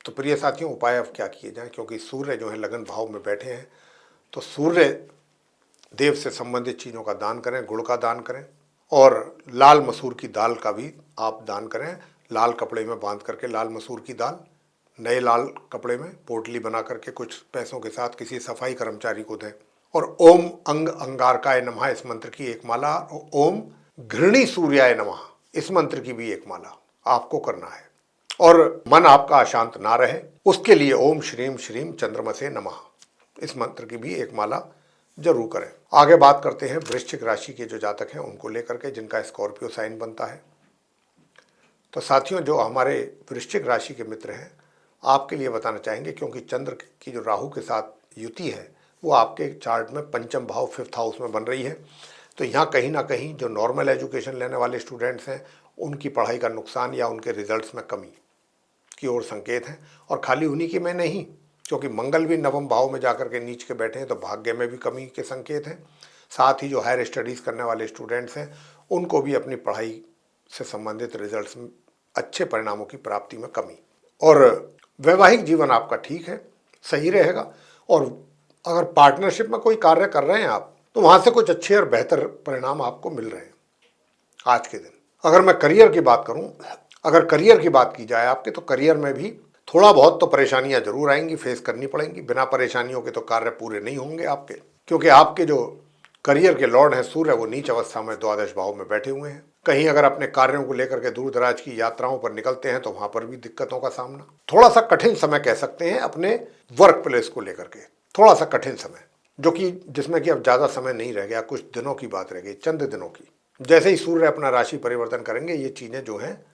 तो प्रिय साथियों, उपाय अब क्या किए जाएं, क्योंकि सूर्य जो है लगन भाव में बैठे हैं, तो सूर्य देव से संबंधित चीज़ों का दान करें, गुड़ का दान करें और लाल मसूर की दाल का भी आप दान करें। लाल कपड़े में बांध करके लाल मसूर की दाल नए लाल कपड़े में पोटली बना करके कुछ पैसों के साथ किसी सफाई कर्मचारी को दें। और ओम अंग अंगारकाय नमः इस मंत्र की एक माला, ओम घृणी सूर्याय नमः इस मंत्र की भी एक माला आपको करना है। और मन आपका अशांत ना रहे उसके लिए ओम श्रीम श्रीम चंद्रमसे नमः इस मंत्र की भी एक माला जरूर करें। आगे बात करते हैं वृश्चिक राशि के जो जातक हैं उनको लेकर के, जिनका स्कॉर्पियो साइन बनता है। तो साथियों, जो हमारे वृश्चिक राशि के मित्र हैं, आपके लिए बताना चाहेंगे, क्योंकि चंद्र की जो राहु के साथ युति है वो आपके चार्ट में पंचम भाव 5th हाउस में बन रही है। तो यहाँ कहीं ना कहीं जो नॉर्मल एजुकेशन लेने वाले स्टूडेंट्स हैं उनकी पढ़ाई का नुकसान या उनके रिजल्ट्स में कमी की ओर संकेत हैं। और खाली उन्हीं की में नहीं, क्योंकि मंगल भी नवम भाव में जाकर के नीच के बैठे हैं, तो भाग्य में भी कमी के संकेत हैं। साथ ही जो हायर स्टडीज़ करने वाले स्टूडेंट्स हैं उनको भी अपनी पढ़ाई से संबंधित रिजल्ट्स में अच्छे परिणामों की प्राप्ति में कमी। और वैवाहिक जीवन आपका ठीक है, सही रहेगा। और अगर पार्टनरशिप में कोई कार्य कर रहे हैं आप, तो वहाँ से कुछ अच्छे और बेहतर परिणाम आपको मिल रहे हैं आज के दिन। अगर मैं करियर की बात करूं, अगर करियर की बात की जाए आपके, तो करियर में भी थोड़ा बहुत तो परेशानियां जरूर आएंगी, फेस करनी पड़ेंगी। बिना परेशानियों के तो कार्य पूरे नहीं होंगे आपके, क्योंकि आपके जो करियर के लॉर्ड हैं सूर्य, वो नीच अवस्था में द्वादश भाव में बैठे हुए हैं। कहीं अगर अपने कार्यों को लेकर के दूर दराज की यात्राओं पर निकलते हैं तो वहां पर भी दिक्कतों का सामना, थोड़ा सा कठिन समय कह सकते हैं अपने वर्क प्लेस को लेकर के, थोड़ा सा कठिन समय, जो कि जिसमें कि अब ज़्यादा समय नहीं रह गया, कुछ दिनों की बात रह गई, चंद दिनों की। जैसे ही सूर्य अपना राशि परिवर्तन करेंगे ये चीज़ें जो हैं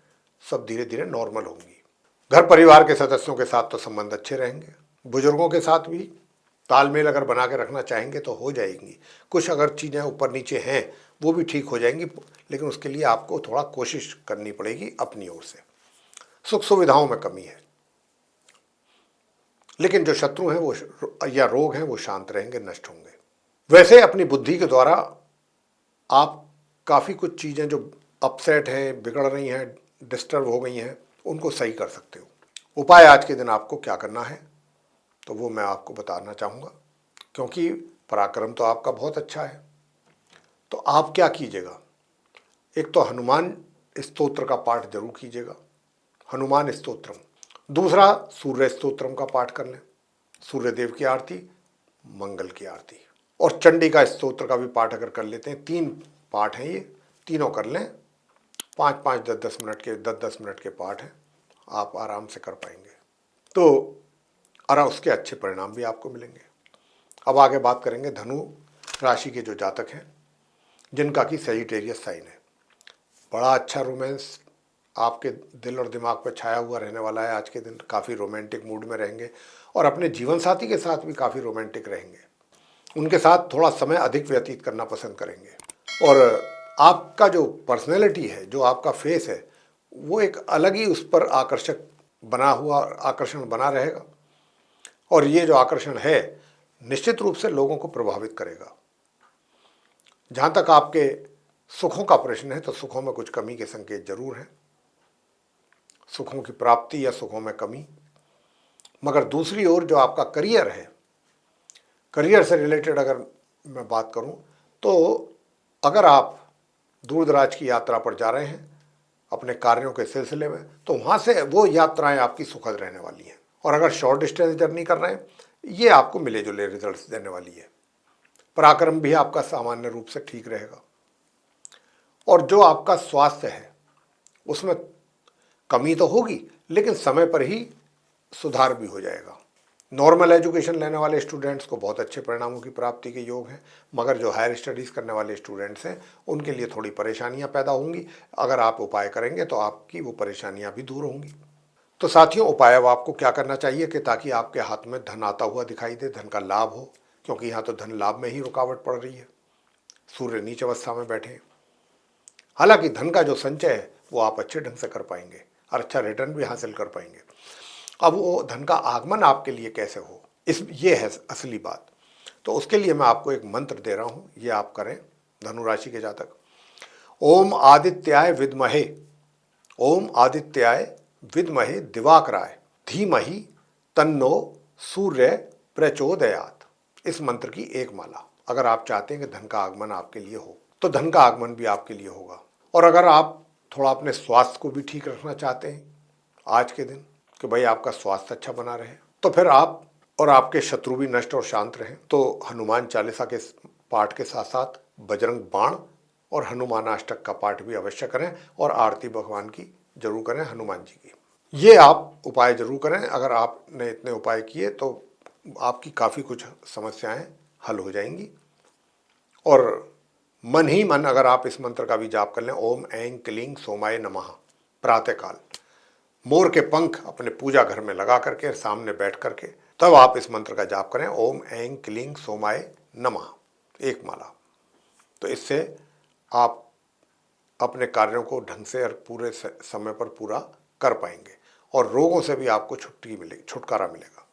सब धीरे धीरे नॉर्मल होंगी। घर परिवार के सदस्यों के साथ तो संबंध अच्छे रहेंगे, बुजुर्गों के साथ भी तालमेल अगर बना के रखना चाहेंगे तो हो जाएंगी। कुछ अगर चीज़ें ऊपर नीचे हैं वो भी ठीक हो जाएंगी, लेकिन उसके लिए आपको थोड़ा कोशिश करनी पड़ेगी अपनी ओर से। सुख सुविधाओं में कमी है, लेकिन जो शत्रु हैं वो या रोग हैं वो शांत रहेंगे, नष्ट होंगे। वैसे अपनी बुद्धि के द्वारा आप काफ़ी कुछ चीज़ें जो अपसेट हैं, बिगड़ रही हैं, डिस्टर्ब हो गई हैं, उनको सही कर सकते हो। उपाय आज के दिन आपको क्या करना है तो वो मैं आपको बताना चाहूँगा, क्योंकि पराक्रम तो आपका बहुत अच्छा है। तो आप क्या कीजिएगा, एक तो हनुमान स्तोत्र का पाठ जरूर कीजिएगा, हनुमान स्तोत्रम। दूसरा सूर्य स्तोत्रम का पाठ कर लें, सूर्य देव की आरती, मंगल की आरती, और चंडी का स्तोत्र का भी पाठ अगर कर लेते हैं, 3 पाठ हैं ये, तीनों कर लें। 5-5, 10-10 मिनट के 10-10 मिनट के पाठ हैं, आप आराम से कर पाएंगे। तो उसके अच्छे परिणाम भी आपको मिलेंगे। अब आगे बात करेंगे धनु राशि के जो जातक हैं जिनका कि सजिटेरियस साइन है। बड़ा अच्छा रोमांस आपके दिल और दिमाग पर छाया हुआ रहने वाला है आज के दिन। काफ़ी रोमांटिक मूड में रहेंगे और अपने जीवन साथी के साथ भी काफ़ी रोमांटिक रहेंगे। उनके साथ थोड़ा समय अधिक व्यतीत करना पसंद करेंगे। और आपका जो पर्सनैलिटी है, जो आपका फेस है, वो एक अलग ही उस पर आकर्षण बना रहेगा। और ये जो आकर्षण है निश्चित रूप से लोगों को प्रभावित करेगा। जहाँ तक आपके सुखों का प्रश्न है तो सुखों में कुछ कमी के संकेत जरूर हैं, सुखों की प्राप्ति या सुखों में कमी। मगर दूसरी ओर जो आपका करियर है, करियर से रिलेटेड अगर मैं बात करूं, तो अगर आप दूर दराज की यात्रा पर जा रहे हैं अपने कार्यों के सिलसिले में, तो वहाँ से वो यात्राएं आपकी सुखद रहने वाली हैं। और अगर शॉर्ट डिस्टेंस जर्नी कर रहे हैं, ये आपको मिले जुले रिजल्ट्स देने वाली है। पराक्रम भी आपका सामान्य रूप से ठीक रहेगा। और जो आपका स्वास्थ्य है उसमें कमी तो होगी, लेकिन समय पर ही सुधार भी हो जाएगा। नॉर्मल एजुकेशन लेने वाले स्टूडेंट्स को बहुत अच्छे परिणामों की प्राप्ति के योग हैं, मगर जो हायर स्टडीज़ करने वाले स्टूडेंट्स हैं उनके लिए थोड़ी परेशानियां पैदा होंगी। अगर आप उपाय करेंगे तो आपकी वो परेशानियां भी दूर होंगी। तो साथियों, उपाय अब आपको क्या करना चाहिए कि ताकि आपके हाथ में धन आता हुआ दिखाई दे, धन का लाभ हो, क्योंकि यहाँ तो धन लाभ में ही रुकावट पड़ रही है, सूर्य नीच अवस्था में बैठे हैं। हालांकि धन का जो संचय है वो आप अच्छे ढंग से कर पाएंगे और अच्छा रिटर्न भी हासिल कर पाएंगे। अब वो धन का आगमन आपके लिए कैसे हो, ये है असली बात। तो उसके लिए मैं आपको एक मंत्र दे रहा हूँ, ये आप करें धनु राशि के जातक। ओम आदित्याय विद्महे ओम आदित्याय विद्महे दिवाकराय धीमहि तन्नो सूर्य प्रचोदयात। इस मंत्र की एक माला। अगर आप चाहते हैं कि धन का आगमन आपके लिए हो तो धन का आगमन भी आपके लिए होगा। और अगर आप थोड़ा अपने स्वास्थ्य को भी ठीक रखना चाहते हैं आज के दिन, कि भाई आपका स्वास्थ्य अच्छा बना रहे, तो फिर आप और आपके शत्रु भी नष्ट और शांत रहें, तो हनुमान चालीसा के पाठ के साथ साथ बजरंग बाण और हनुमान अष्टक का पाठ भी अवश्य करें और आरती भगवान की जरूर करें, हनुमान जी की। ये आप उपाय जरूर करें। अगर आपने इतने उपाय किए तो आपकी काफ़ी कुछ समस्याएं हल हो जाएंगी। और मन ही मन अगर आप इस मंत्र का भी जाप कर लें, ओम ऐं क्लीं सोमाय नमः, प्रातःकाल मोर के पंख अपने पूजा घर में लगा करके सामने बैठ करके तब आप इस मंत्र का जाप करें, ओम ऐं क्लीं सोमाय नमः, एक माला। तो इससे आप अपने कार्यों को ढंग से और पूरे समय पर पूरा कर पाएंगे और रोगों से भी आपको छुटकारा मिलेगा।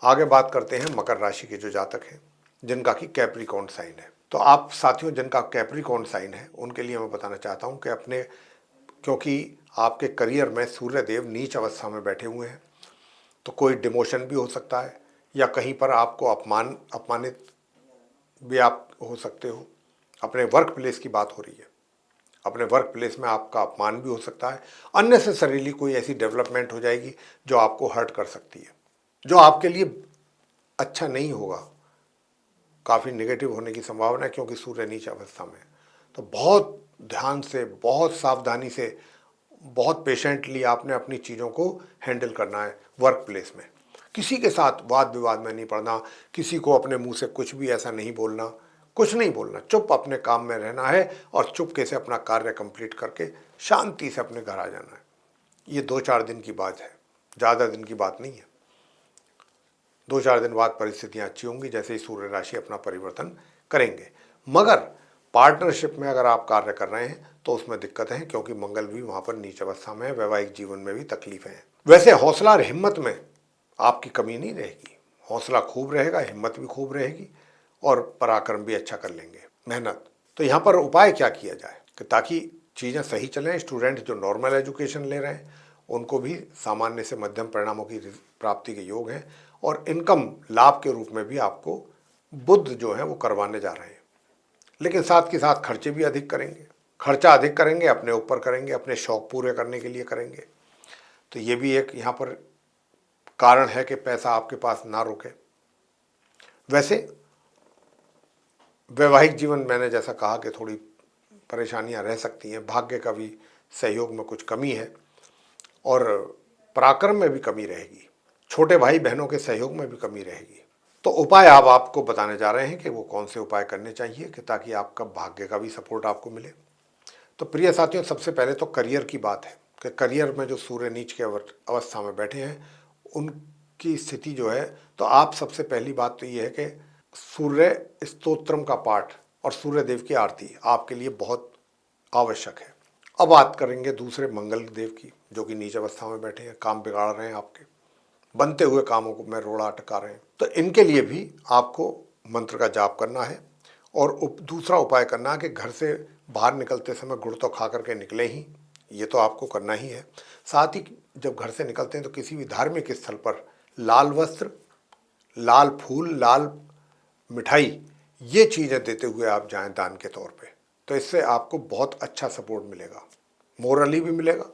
आगे बात करते हैं मकर राशि के जो जातक हैं जिनका कि कैप्रिकॉर्न साइन है। तो आप साथियों जिनका कैप्रिकॉर्न साइन है उनके लिए मैं बताना चाहता हूं कि क्योंकि आपके करियर में सूर्य देव नीच अवस्था में बैठे हुए हैं, तो कोई डिमोशन भी हो सकता है या कहीं पर आपको अपमानित भी आप हो सकते हो। अपने वर्क प्लेस की बात हो रही है, अपने वर्क प्लेस में आपका अपमान भी हो सकता है। अननेसेसरीली कोई ऐसी डेवलपमेंट हो जाएगी जो आपको हर्ट कर सकती है, जो आपके लिए अच्छा नहीं होगा, काफ़ी नेगेटिव होने की संभावना है क्योंकि सूर्य नीच अवस्था में है। तो बहुत ध्यान से, बहुत सावधानी से, बहुत पेशेंटली आपने अपनी चीज़ों को हैंडल करना है। वर्क प्लेस में किसी के साथ वाद विवाद में नहीं पड़ना, किसी को अपने मुंह से कुछ भी ऐसा नहीं बोलना, कुछ नहीं बोलना, चुप अपने काम में रहना है और चुपके से अपना कार्य कंप्लीट करके शांति से अपने घर आ जाना है। ये 2-4 दिन की बात है, ज़्यादा दिन की बात नहीं है। 2-4 दिन बाद परिस्थितियां अच्छी होंगी जैसे ही सूर्य राशि अपना परिवर्तन करेंगे। मगर पार्टनरशिप में अगर आप कार्य कर रहे हैं तो उसमें दिक्कत है क्योंकि मंगल भी वहां पर नीच अवस्था में है, वैवाहिक जीवन में भी तकलीफें हैं। वैसे हौसला और हिम्मत में आपकी कमी नहीं रहेगी, हौसला खूब रहेगा, हिम्मत भी खूब रहेगी और पराक्रम भी अच्छा कर लेंगे, मेहनत। तो यहाँ पर उपाय क्या किया जाए कि ताकि चीज़ें सही चलें। स्टूडेंट जो नॉर्मल एजुकेशन ले रहे हैं उनको भी सामान्य से मध्यम परिणामों की प्राप्ति के योग हैं और इनकम लाभ के रूप में भी आपको बुध जो है वो करवाने जा रहे हैं। लेकिन साथ के साथ खर्चे भी अधिक करेंगे, खर्चा अधिक करेंगे, अपने ऊपर करेंगे, अपने शौक पूरे करने के लिए करेंगे। तो ये भी एक यहाँ पर कारण है कि पैसा आपके पास ना रुके। वैसे वैवाहिक जीवन मैंने जैसा कहा कि थोड़ी परेशानियां रह सकती हैं, भाग्य का भी सहयोग में कुछ कमी है और पराक्रम में भी कमी रहेगी, छोटे भाई बहनों के सहयोग में भी कमी रहेगी। तो उपाय आपको बताने जा रहे हैं कि वो कौन से उपाय करने चाहिए कि ताकि आपका भाग्य का भी सपोर्ट आपको मिले। तो प्रिय साथियों, सबसे पहले तो करियर की बात है कि करियर में जो सूर्य नीच के अवस्था में बैठे हैं उनकी स्थिति जो है, तो आप सबसे पहली बात तो ये है कि सूर्य स्तोत्रम का पाठ और सूर्य देव की आरती आपके लिए बहुत आवश्यक है। अब बात करेंगे दूसरे मंगल देव की जो कि नीच अवस्था में बैठे हैं, काम बिगाड़ रहे हैं, आपके बनते हुए कामों को में रोड़ा अटका रहे हैं। तो इनके लिए भी आपको मंत्र का जाप करना है और दूसरा उपाय करना है कि घर से बाहर निकलते समय गुड़ तो खा करके निकले ही, ये तो आपको करना ही है। साथ ही जब घर से निकलते हैं तो किसी भी धार्मिक स्थल पर लाल वस्त्र, लाल फूल, लाल मिठाई, ये चीज़ें देते हुए आप जाएं दान के तौर पे। तो इससे आपको बहुत अच्छा सपोर्ट मिलेगा, मोरली भी मिलेगा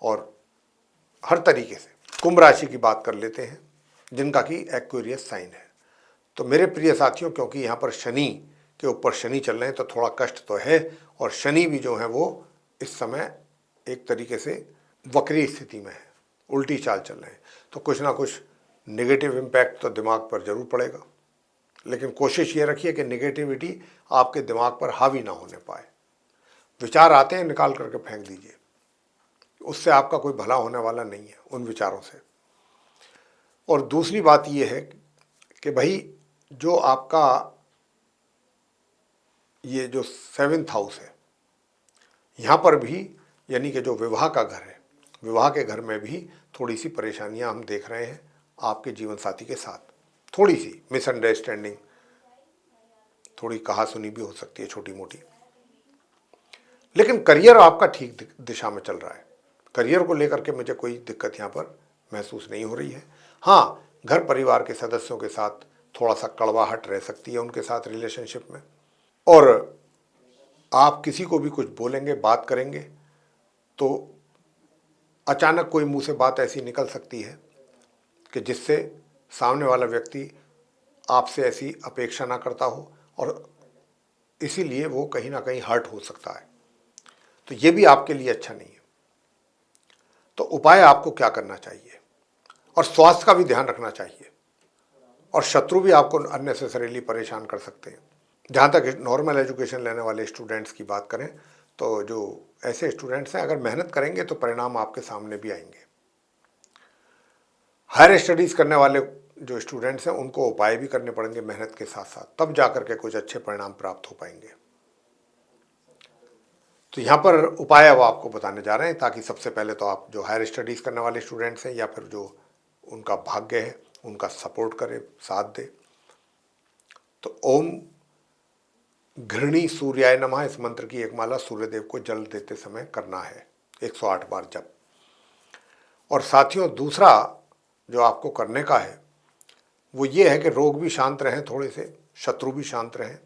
और हर तरीके से। कुंभ राशि की बात कर लेते हैं जिनका कि एक्वेरियस साइन है। तो मेरे प्रिय साथियों, क्योंकि यहाँ पर शनि के ऊपर शनि चल रहे हैं तो थोड़ा कष्ट तो है और शनि भी जो है वो इस समय एक तरीके से वक्री स्थिति में है, उल्टी चाल चल रहे हैं। तो कुछ ना कुछ नेगेटिव इम्पैक्ट तो दिमाग पर जरूर पड़ेगा, लेकिन कोशिश ये रखिए कि नेगेटिविटी आपके दिमाग पर हावी ना होने पाए। विचार आते हैं, निकाल करके फेंक दीजिए, उससे आपका कोई भला होने वाला नहीं है उन विचारों से। और दूसरी बात यह है कि भाई जो आपका ये जो 7th हाउस है, यहाँ पर भी यानी कि जो विवाह का घर है, विवाह के घर में भी थोड़ी सी परेशानियाँ हम देख रहे हैं आपके जीवन साथी के साथ। थोड़ी सी मिसअंडरस्टैंडिंग, थोड़ी कहासुनी भी हो सकती है छोटी मोटी। लेकिन करियर आपका ठीक दिशा में चल रहा है, करियर को लेकर के मुझे कोई दिक्कत यहाँ पर महसूस नहीं हो रही है। हाँ, घर परिवार के सदस्यों के साथ थोड़ा सा कड़वाहट रह सकती है उनके साथ रिलेशनशिप में, और आप किसी को भी कुछ बोलेंगे, बात करेंगे तो अचानक कोई मुंह से बात ऐसी निकल सकती है कि जिससे सामने वाला व्यक्ति आपसे ऐसी अपेक्षा ना करता हो, और इसीलिए वो कहीं ना कहीं हर्ट हो सकता है। तो ये भी आपके लिए अच्छा नहीं है। तो उपाय आपको क्या करना चाहिए, और स्वास्थ्य का भी ध्यान रखना चाहिए, और शत्रु भी आपको अननेसेसरीली परेशान कर सकते हैं। जहाँ तक नॉर्मल एजुकेशन लेने वाले स्टूडेंट्स की बात करें तो जो ऐसे स्टूडेंट्स हैं, अगर मेहनत करेंगे तो परिणाम आपके सामने भी आएंगे। हायर स्टडीज़ करने वाले जो स्टूडेंट्स हैं उनको उपाय भी करने पड़ेंगे मेहनत के साथ साथ, तब जाकर के कुछ अच्छे परिणाम प्राप्त हो पाएंगे। तो यहाँ पर उपाय अब आपको बताने जा रहे हैं, ताकि सबसे पहले तो आप जो हायर स्टडीज़ करने वाले स्टूडेंट्स हैं या फिर जो उनका भाग्य है उनका सपोर्ट करे, साथ दे। तो ओम घृणी सूर्याय नमः इस मंत्र की एक माला सूर्यदेव को जल देते समय करना है 108 बार जप। और साथियों, दूसरा जो आपको करने का है वो ये है कि रोग भी शांत रहें, थोड़े से शत्रु भी शांत रहें,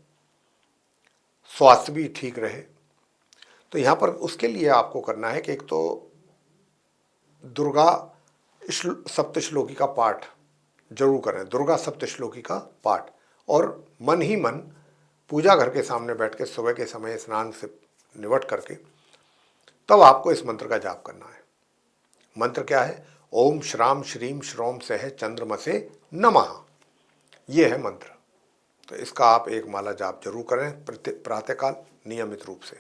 स्वास्थ्य भी ठीक रहे। तो यहाँ पर उसके लिए आपको करना है कि एक तो दुर्गा सप्तश्लोकी का पाठ जरूर करें, दुर्गा सप्तश्लोकी का पाठ, और मन ही मन पूजा घर के सामने बैठ के सुबह के समय स्नान से निवट करके तब आपको इस मंत्र का जाप करना है। मंत्र क्या है? ओम श्राम श्रीम श्रोम सह चंद्रमसे नमः, ये है मंत्र। तो इसका आप एक माला जाप जरूर करें प्रातःकाल नियमित रूप से।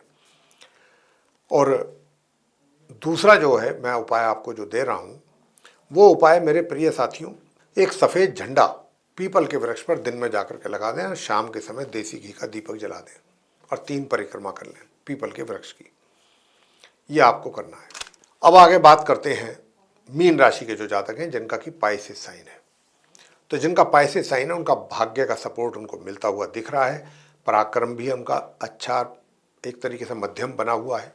और दूसरा जो है मैं उपाय आपको जो दे रहा हूँ वो उपाय मेरे प्रिय साथियों, एक सफ़ेद झंडा पीपल के वृक्ष पर दिन में जाकर के लगा दें और शाम के समय देसी घी का दीपक जला दें और 3 परिक्रमा कर लें पीपल के वृक्ष की। ये आपको करना है। अब आगे बात करते हैं मीन राशि के जो जातक हैं जिनका कि पाइसेस साइन है। तो जिनका पाइसेस साइन है उनका भाग्य का सपोर्ट उनको मिलता हुआ दिख रहा है, पराक्रम भी उनका अच्छा एक तरीके से मध्यम बना हुआ है,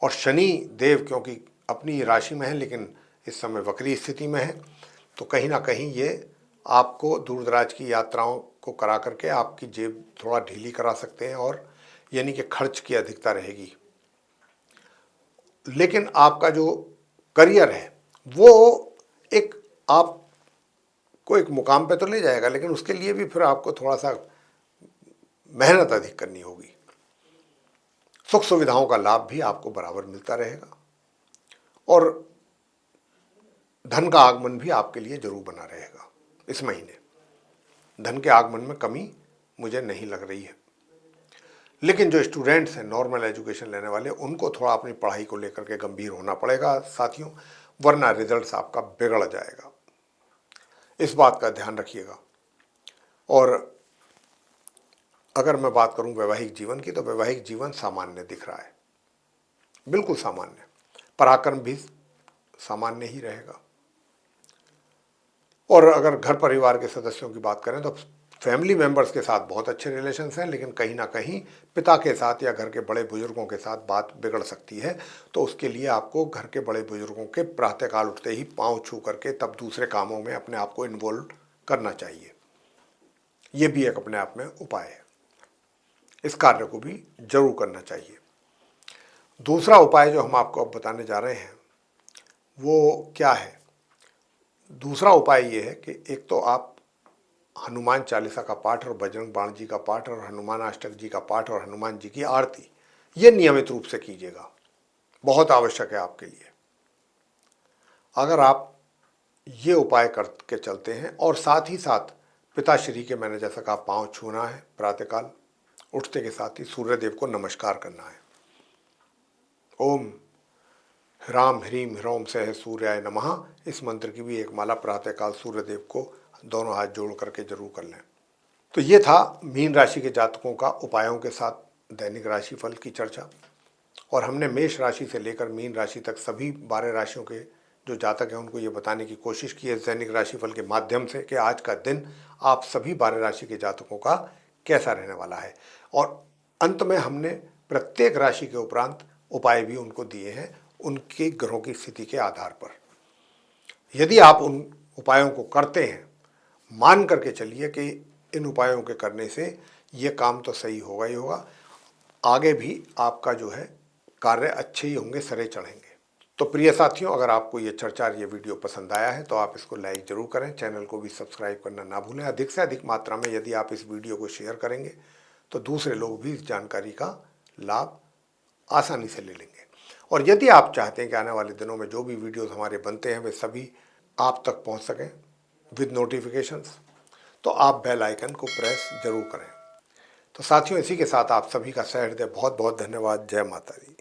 और शनि देव क्योंकि अपनी राशि में है लेकिन इस समय वक्री स्थिति में है, तो कहीं ना कहीं ये आपको दूर दराज की यात्राओं को करा करके आपकी जेब थोड़ा ढीली करा सकते हैं, और यानी कि खर्च की अधिकता रहेगी। लेकिन आपका जो करियर है वो एक आपको एक मुकाम पे तो ले जाएगा, लेकिन उसके लिए भी फिर आपको थोड़ा सा मेहनत अधिक करनी होगी। सुख सुविधाओं का लाभ भी आपको बराबर मिलता रहेगा, और धन का आगमन भी आपके लिए जरूर बना रहेगा। इस महीने धन के आगमन में कमी मुझे नहीं लग रही है। लेकिन जो स्टूडेंट्स हैं नॉर्मल एजुकेशन लेने वाले, उनको थोड़ा अपनी पढ़ाई को लेकर के गंभीर होना पड़ेगा साथियों, वरना रिजल्ट्स आपका बिगड़ जाएगा। इस बात का ध्यान रखिएगा। और अगर मैं बात करूं वैवाहिक जीवन की, तो वैवाहिक जीवन सामान्य दिख रहा है, बिल्कुल सामान्य। पराक्रम भी सामान्य ही रहेगा। और अगर घर परिवार के सदस्यों की बात करें तो फैमिली मेंबर्स के साथ बहुत अच्छे रिलेशंस हैं, लेकिन कहीं ना कहीं पिता के साथ या घर के बड़े बुजुर्गों के साथ बात बिगड़ सकती है। तो उसके लिए आपको घर के बड़े बुजुर्गों के प्रातःकाल उठते ही पांव छू करके तब दूसरे कामों में अपने आप को इन्वॉल्व करना चाहिए। ये भी एक अपने आप में उपाय है, इस कार्य को भी जरूर करना चाहिए। दूसरा उपाय जो हम आपको अब बताने जा रहे हैं वो क्या है? दूसरा उपाय ये है कि एक तो आप हनुमान चालीसा का पाठ और बजरंग बाण जी का पाठ और हनुमान अष्टक जी का पाठ और हनुमान जी की आरती ये नियमित रूप से कीजिएगा, बहुत आवश्यक है आपके लिए। अगर आप ये उपाय करके चलते हैं और साथ ही साथ पिताश्री के, मैंने जैसा कहा, पांव छूना है प्रातःकाल उठते के साथ ही सूर्यदेव को नमस्कार करना है। ओम ह्राम ह्रीम ह्रौम सह सूर्याय नमः इस मंत्र की भी एक माला प्रातःकाल सूर्यदेव को दोनों हाथ जोड़ करके जरूर कर लें। तो ये था मीन राशि के जातकों का उपायों के साथ दैनिक राशिफल की चर्चा, और हमने मेष राशि से लेकर मीन राशि तक सभी 12 राशियों के जो जातक हैं उनको ये बताने की कोशिश की है दैनिक राशिफल के माध्यम से कि आज का दिन आप सभी 12 राशि के जातकों का कैसा रहने वाला है। और अंत में हमने प्रत्येक राशि के उपरांत उपाय भी उनको दिए हैं, उनके ग्रहों की स्थिति के आधार पर। यदि आप उन उपायों को करते हैं, मान करके चलिए कि इन उपायों के करने से ये काम तो सही होगा ही होगा, आगे भी आपका जो है कार्य अच्छे ही होंगे, सरे चढ़ेंगे। तो प्रिय साथियों, अगर आपको ये चर्चा, ये वीडियो पसंद आया है तो आप इसको लाइक जरूर करें, चैनल को भी सब्सक्राइब करना ना भूलें। अधिक से अधिक मात्रा में यदि आप इस वीडियो को शेयर करेंगे तो दूसरे लोग भी इस जानकारी का लाभ आसानी से ले लेंगे। और यदि आप चाहते हैं कि आने वाले दिनों में जो भी वीडियोस हमारे बनते हैं वे सभी आप तक पहुंच सकें विद नोटिफिकेशंस, तो आप बेल आइकन को प्रेस जरूर करें। तो साथियों, इसी के साथ आप सभी का सहृदय बहुत बहुत धन्यवाद। जय माता दी।